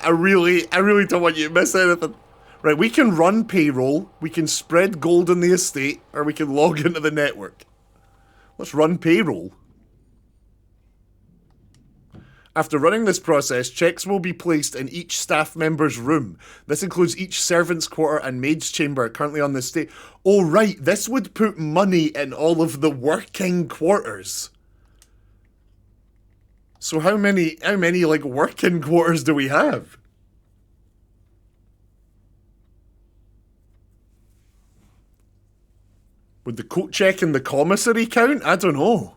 really don't want you to miss anything. Right, we can run payroll, we can spread gold in the estate, or we can log into the network. Let's run payroll. After running this process, checks will be placed in each staff member's room. This includes each servant's quarter and maid's chamber currently on the estate. Oh right, this would put money in all of the working quarters. So how many like working quarters do we have? Would the coat check in the commissary count? I don't know.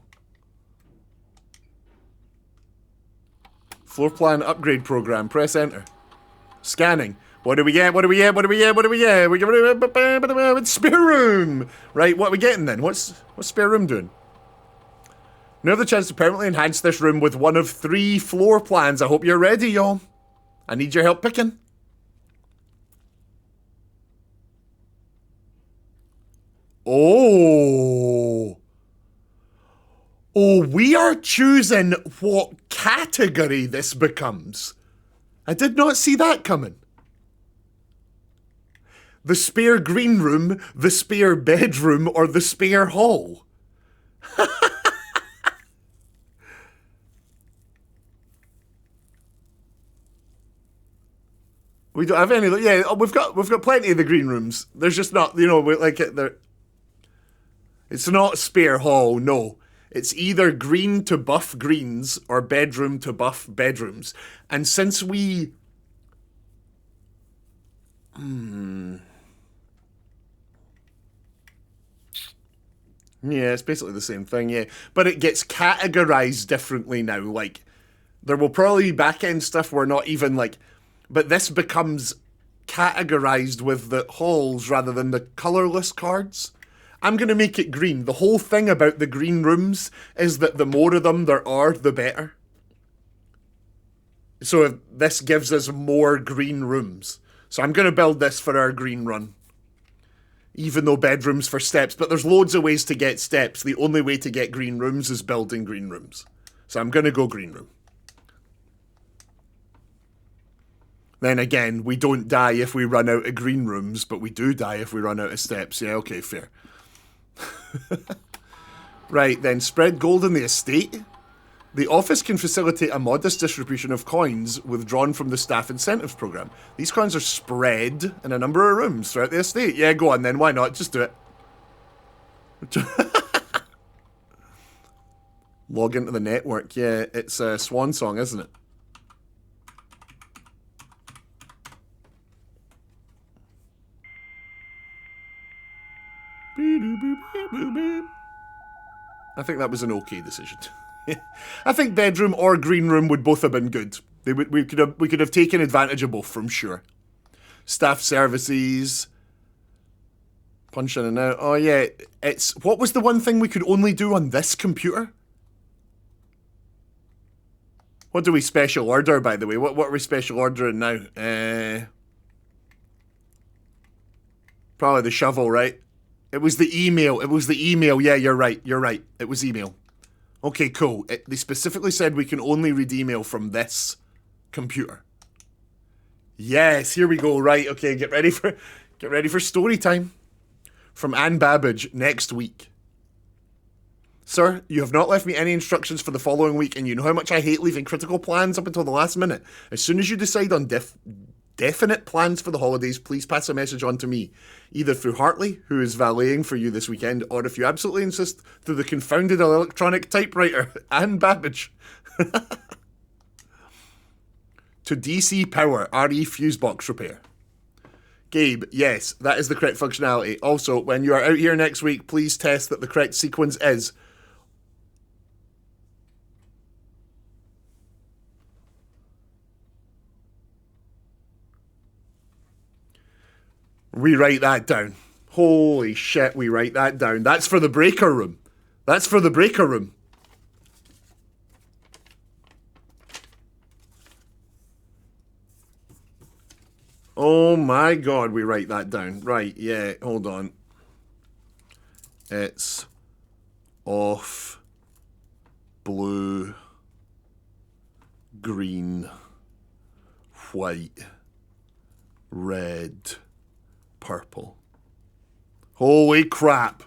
Floor plan upgrade program. Press enter. Scanning. What do we get? What do we get? What do we get? What do we get? We get spare room. Right. What are we getting then? What's spare room doing? Now have the chance to permanently enhance this room with one of 3 floor plans. I hope you're ready, y'all. I need your help picking. Oh. Oh, we are choosing what category this becomes. I did not see that coming. The spare green room, the spare bedroom, or the spare hall. We don't have any. Yeah, we've got plenty of the green rooms. There's just not, it's not spare hall. No, it's either green to buff greens or bedroom to buff bedrooms. And since we, yeah, it's basically the same thing. Yeah, but it gets categorized differently now. Like, there will probably be back end stuff where not even like. But this becomes categorized with the halls rather than the colorless cards. I'm going to make it green. The whole thing about the green rooms is that the more of them there are, the better. So this gives us more green rooms. So I'm going to build this for our green run. Even though bedrooms for steps. But there's loads of ways to get steps. The only way to get green rooms is building green rooms. So I'm going to go green room. Then again, we don't die if we run out of green rooms, but we do die if we run out of steps. Yeah, okay, fair. Right, then spread gold in the estate. The office can facilitate a modest distribution of coins withdrawn from the staff incentives program. These coins are spread in a number of rooms throughout the estate. Yeah, go on then, why not? Just do it. Log into the network. Yeah, it's a swan song, isn't it? I think that was an okay decision. I think bedroom or green room would both have been good. We could have taken advantage of both, from sure. Staff services, punch in and out. Oh yeah, it's what was the one thing we could only do on this computer? What do we special order, by the way? What are we special ordering now? Probably the shovel, right? It was the email. It was the email. Yeah, you're right. You're right. It was email. Okay, cool. They specifically said we can only read email from this computer. Yes, here we go. Right. Okay, get ready for story time. From Anne Babbage next week. Sir, you have not left me any instructions for the following week, and you know how much I hate leaving critical plans up until the last minute. As soon as you decide on definite plans for the holidays, please pass a message on to me, either through Hartley, who is valeting for you this weekend, or if you absolutely insist, through the confounded electronic typewriter, Anne Babbage. To DC Power, RE fuse box repair. Gabe, yes, that is the correct functionality. Also, when you are out here next week, please test that the correct sequence is... We write that down. Holy shit, we write that down. That's for the breaker room. That's for the breaker room. Oh my god, we write that down. Right, yeah, hold on. It's off, blue, green, white, red, purple. Holy crap.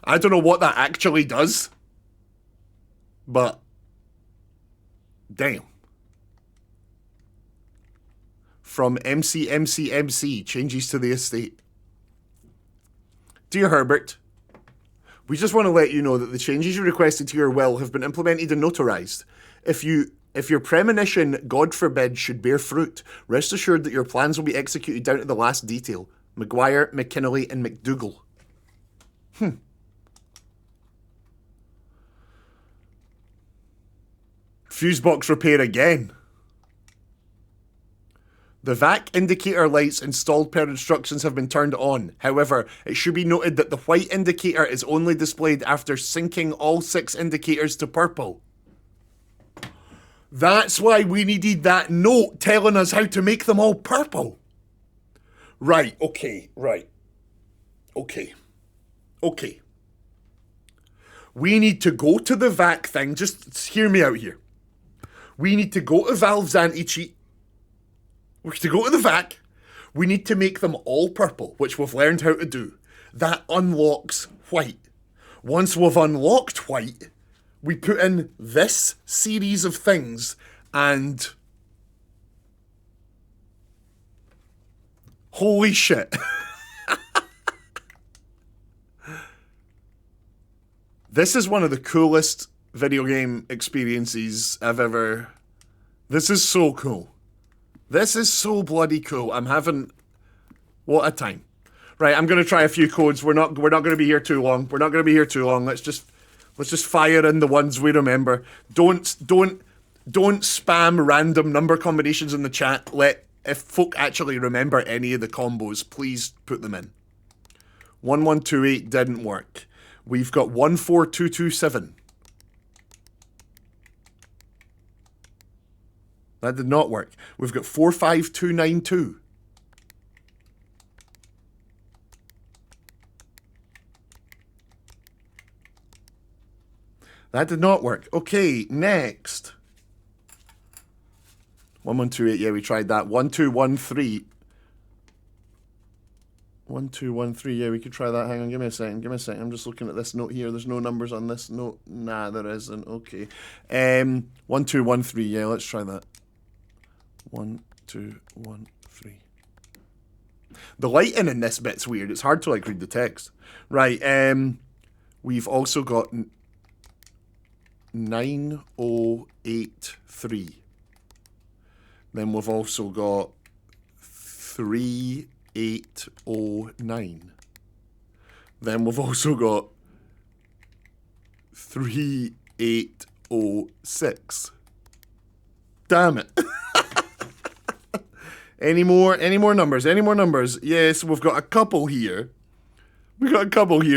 I don't know what that actually does, but damn. From MC changes to the estate. Dear Herbert, we just want to let you know that the changes you requested to your will have been implemented and notarized. If your premonition, God forbid, should bear fruit, rest assured that your plans will be executed down to the last detail. McGuire, McKinley, and McDougall. Fuse box repair again. The VAC indicator lights installed per instructions have been turned on. However, it should be noted that the white indicator is only displayed after syncing all 6 indicators to purple. That's why we needed that note telling us how to make them all purple. Right, okay. We need to go to the VAC thing. Just hear me out here. We need to go to Valve's anti-cheat. We need to go to the VAC. We need to make them all purple, which we've learned how to do. That unlocks white. Once we've unlocked white, we put in this series of things and Holy shit. This is one of the coolest video game experiences I've ever... This is so cool. This is so bloody cool. I'm having... What a time. Right, I'm going to try a few codes. We're not going to be here too long. We're not going to be here too long. Let's just fire in the ones we remember. Don't spam random number combinations in the chat. If folk actually remember any of the combos, please put them in. 1128 didn't work. We've got 14227. That did not work. We've got 45292. That did not work. Okay, next. 1128, yeah, we tried that. 1213. 1213, yeah, we could try that. Hang on, give me a second. I'm just looking at this note here. There's no numbers on this note. Nah, there isn't. Okay. 1213, yeah, let's try that. 1213. The lighting in this bit's weird. It's hard to, like, read the text. Right, we've also got 9083. Then we've also got 3809. Then we've also got 3806. Damn it. Any more numbers? Yes, we've got a couple here.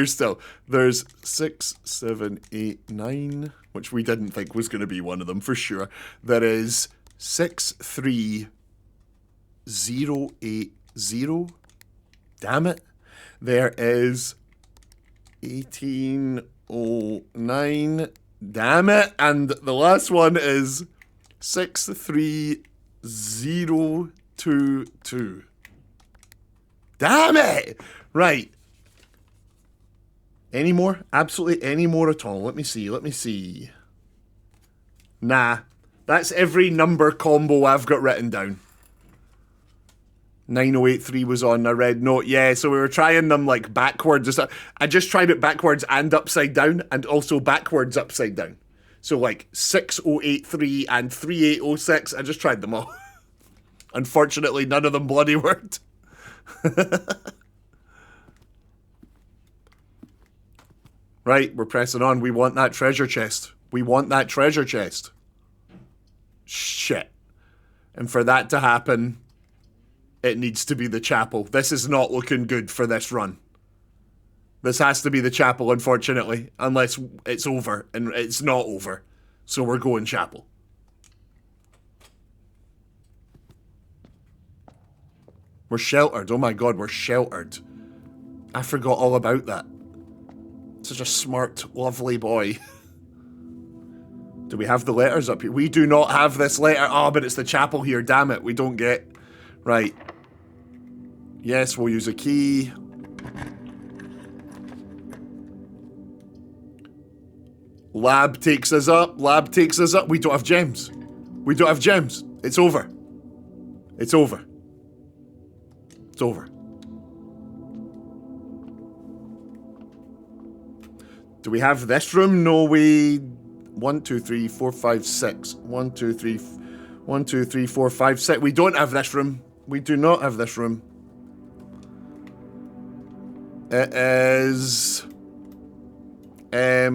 Still. There's 6, 7, 8, 9, which we didn't think was going to be one of them for sure. There is 63080. Damn it. There is 1809. Damn it. And the last one is 63022. Damn it. Right. Any more? Absolutely any more at all? Let me see. Nah. That's every number combo I've got written down. 9083 was on a red note. Yeah, so we were trying them like backwards. I just tried it backwards and upside down, and also backwards upside down. So like 6083 and 3806. I just tried them all. Unfortunately, none of them bloody worked. Right, we're pressing on. We want that treasure chest. Shit. And for that to happen, it needs to be the chapel. This is not looking good for this run. This has to be the chapel, unfortunately. Unless it's over. And it's not over. So we're going chapel. We're sheltered. Oh my god, we're sheltered. I forgot all about that. Such a smart, lovely boy. Do we have the letters up here? We do not have this letter. Oh, but it's the chapel here. Damn it. We don't get... Right. Yes, we'll use a key. Lab takes us up. We don't have gems. It's over. Do we have this room? No, we... 1, 2, 3, 4, 5, 6. 1, 2, 3, 1, 2, 3, 4, 5, 6. We don't have this room. We do not have this room. It is... I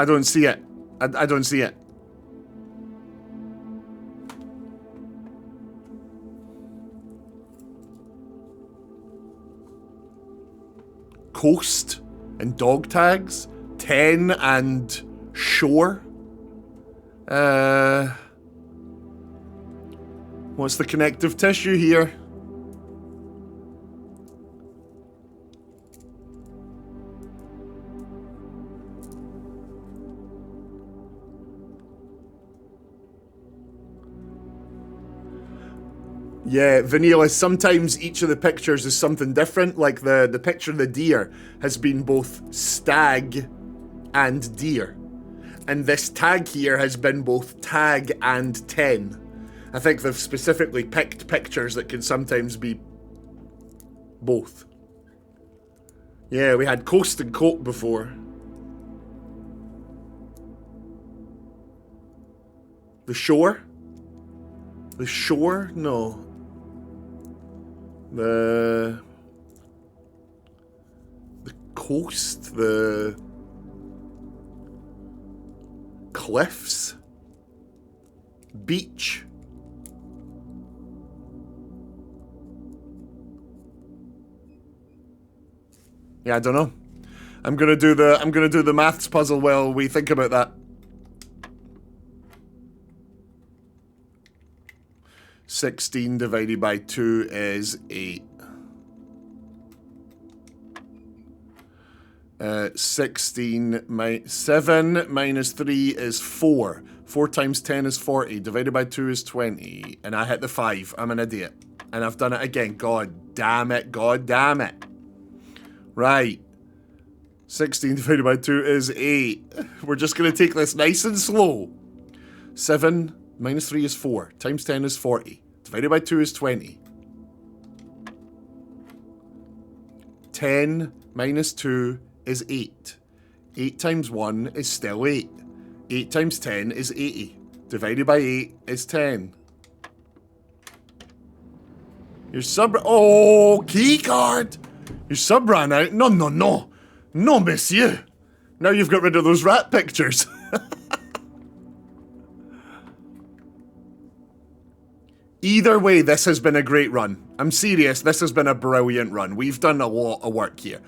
don't see it. I don't see it. Coast and dog tags. 10 and shore. What's the connective tissue here? Yeah, vanilla. Sometimes each of the pictures is something different. Like the picture of the deer has been both stag and deer. And this tag here has been both tag and 10. I think they've specifically picked pictures that can sometimes be both. Yeah, we had coast and coat before. The shore? The shore? No. The coast? The cliffs? Beach? Yeah, I don't know. I'm gonna do the maths puzzle while we think about that. 16 divided by 2 is 8. 7 minus 3 is 4. 4 times 10 is 40. Divided by 2 is 20. And I hit the 5. I'm an idiot. And I've done it again. God damn it. God damn it. Right. 16 divided by 2 is 8. We're just going to take this nice and slow. 7 minus 3 is 4. Times 10 is 40. Divided by 2 is 20. 10 minus 2 is 8. 8 times 1 is still 8. 8 times 10 is 80. Divided by 8 is 10. Your sub... Oh, key card! Your sub ran out. No, no, no. No, monsieur. Now you've got rid of those rat pictures. Either way, this has been a great run. I'm serious, this has been a brilliant run. We've done a lot of work here.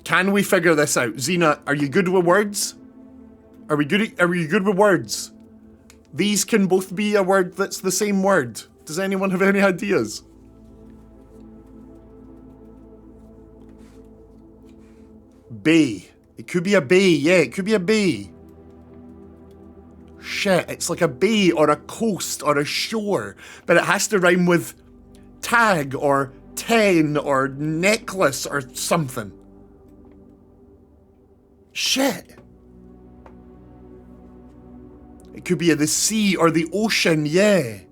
Can we figure this out? Xena, are you good with words? Are you good with words? These can both be a word that's the same word. Does anyone have any ideas? Bay. It could be a bay, yeah, it could be a bay. Shit, it's like a bay or a coast or a shore, but it has to rhyme with tag or 10 or necklace or something. Shit. It could be the sea or the ocean, yeah.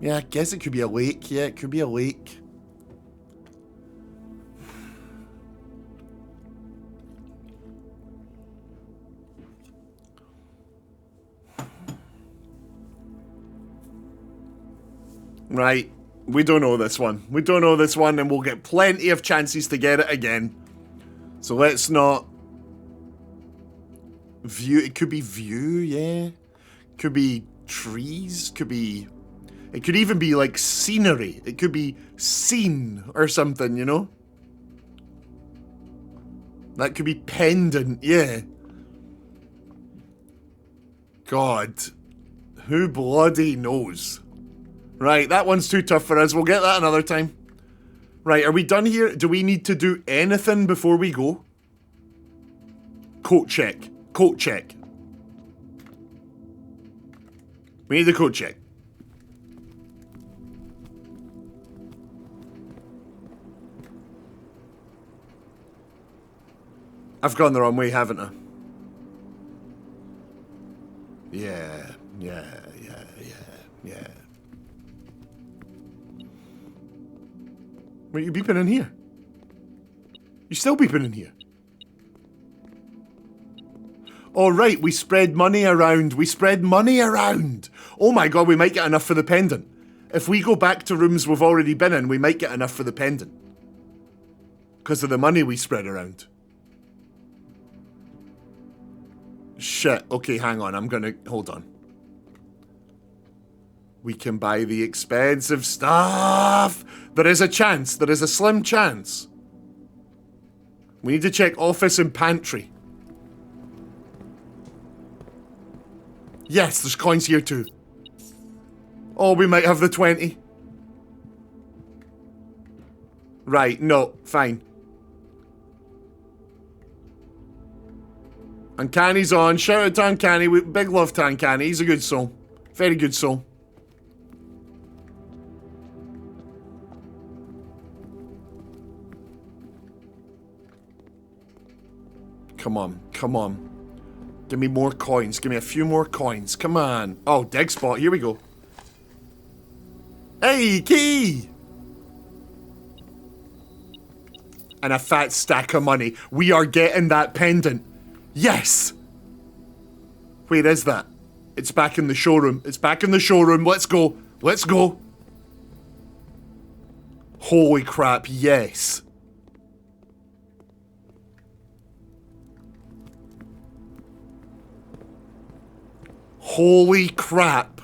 Yeah, I guess it could be a lake, yeah, it could be a lake. Right, we don't know this one. We don't know this one, and we'll get plenty of chances to get it again. So let's not... View, it could be view, yeah. Could be trees, could be... It could even be like scenery. It could be scene or something, you know? That could be pendant, yeah. God. Who bloody knows? Right, that one's too tough for us. We'll get that another time. Right, are we done here? Do we need to do anything before we go? Coat check. Coat check. We need the coat check. I've gone the wrong way, haven't I? Yeah. Wait, you beeping in here? You still beeping in here? Oh, right, we spread money around. We spread money around. Oh my god, we might get enough for the pendant. If we go back to rooms we've already been in, we might get enough for the pendant. Because of the money we spread around. Shit. Okay, hang on. I'm gonna... Hold on. We can buy the expensive stuff. There is a chance. There is a slim chance. We need to check office and pantry. Yes, there's coins here too. Oh, we might have the 20. Right, no, fine. Uncanny's on. Shout out to Uncanny. Big love to Uncanny. He's a good soul. Very good soul. Come on. Come on. Give me more coins. Give me a few more coins. Come on. Oh, dig spot. Here we go. Hey, key! And a fat stack of money. We are getting that pendant. Yes! Where is that? It's back in the showroom. It's back in the showroom. Let's go. Let's go. Holy crap, yes. Holy crap.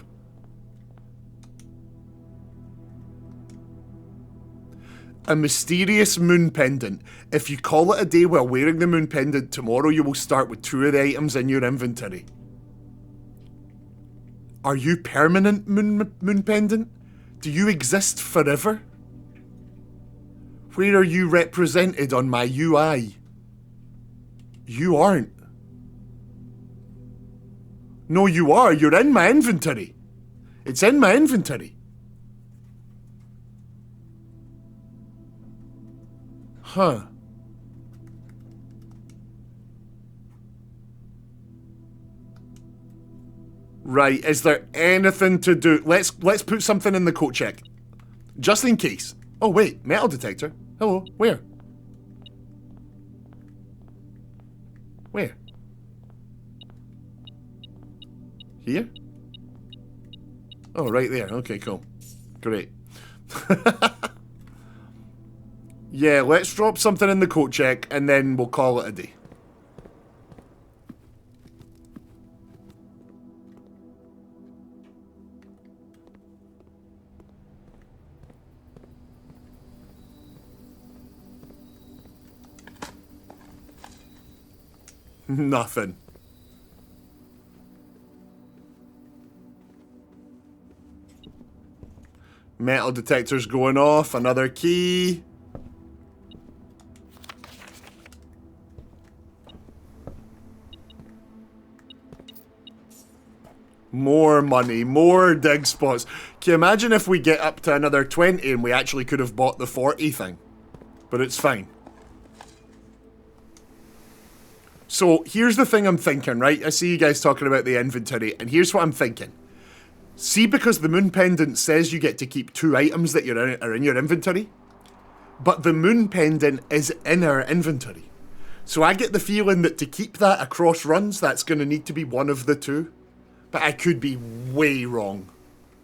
A mysterious moon pendant. If you call it a day while wearing the moon pendant, tomorrow you will start with 2 of the items in your inventory. Are you permanent, moon pendant? Do you exist forever? Where are you represented on my UI? You aren't. No, you are. You're in my inventory. It's in my inventory. Huh. Right, is there anything to do? Let's put something in the coat check. Just in case. Oh wait, metal detector. Hello, where? Where? Here? Oh, right there. Okay, cool. Great. Yeah, let's drop something in the coat check and then we'll call it a day. Nothing. Metal detector's going off. Another key. More money, more dig spots. Can you imagine if we get up to another 20 and we actually could have bought the 40 thing? But it's fine. So, here's the thing I'm thinking, right? I see you guys talking about the inventory, and here's what I'm thinking. See, because the moon pendant says you get to keep 2 items that are in your inventory, but the moon pendant is in our inventory. So I get the feeling that to keep that across runs, that's going to need to be one of the 2. But I could be way wrong.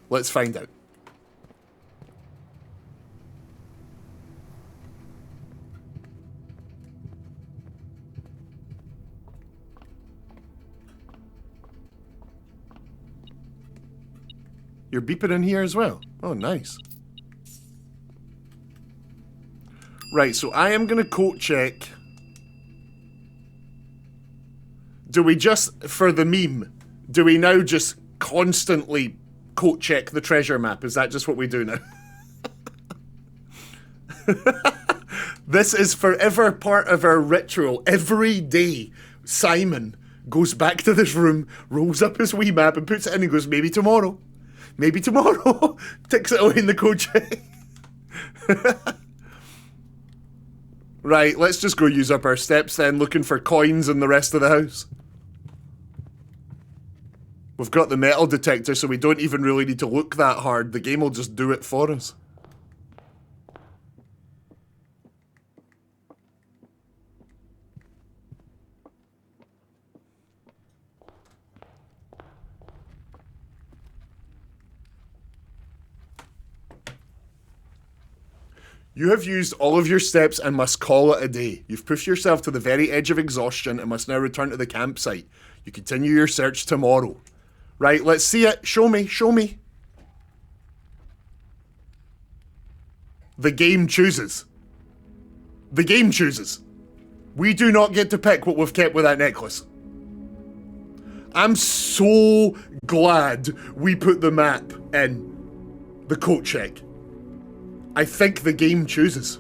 Let's find out. You're beeping in here as well. Oh, nice. Right, so I am going to coat check. Do we just, for the meme, do we now just constantly coat check the treasure map? Is that just what we do now? This is forever part of our ritual. Every day, Simon goes back to this room, rolls up his wee map and puts it in and goes, maybe tomorrow. Maybe tomorrow. Ticks it away in the coat check. Right, let's just go use up our steps then, looking for coins in the rest of the house. We've got the metal detector, so we don't even really need to look that hard. The game will just do it for us. You have used all of your steps and must call it a day. You've pushed yourself to the very edge of exhaustion and must now return to the campsite. You continue your search tomorrow. Right, let's see it. Show me, show me. The game chooses. The game chooses. We do not get to pick what we've kept with that necklace. I'm so glad we put the map in the coat check. I think the game chooses.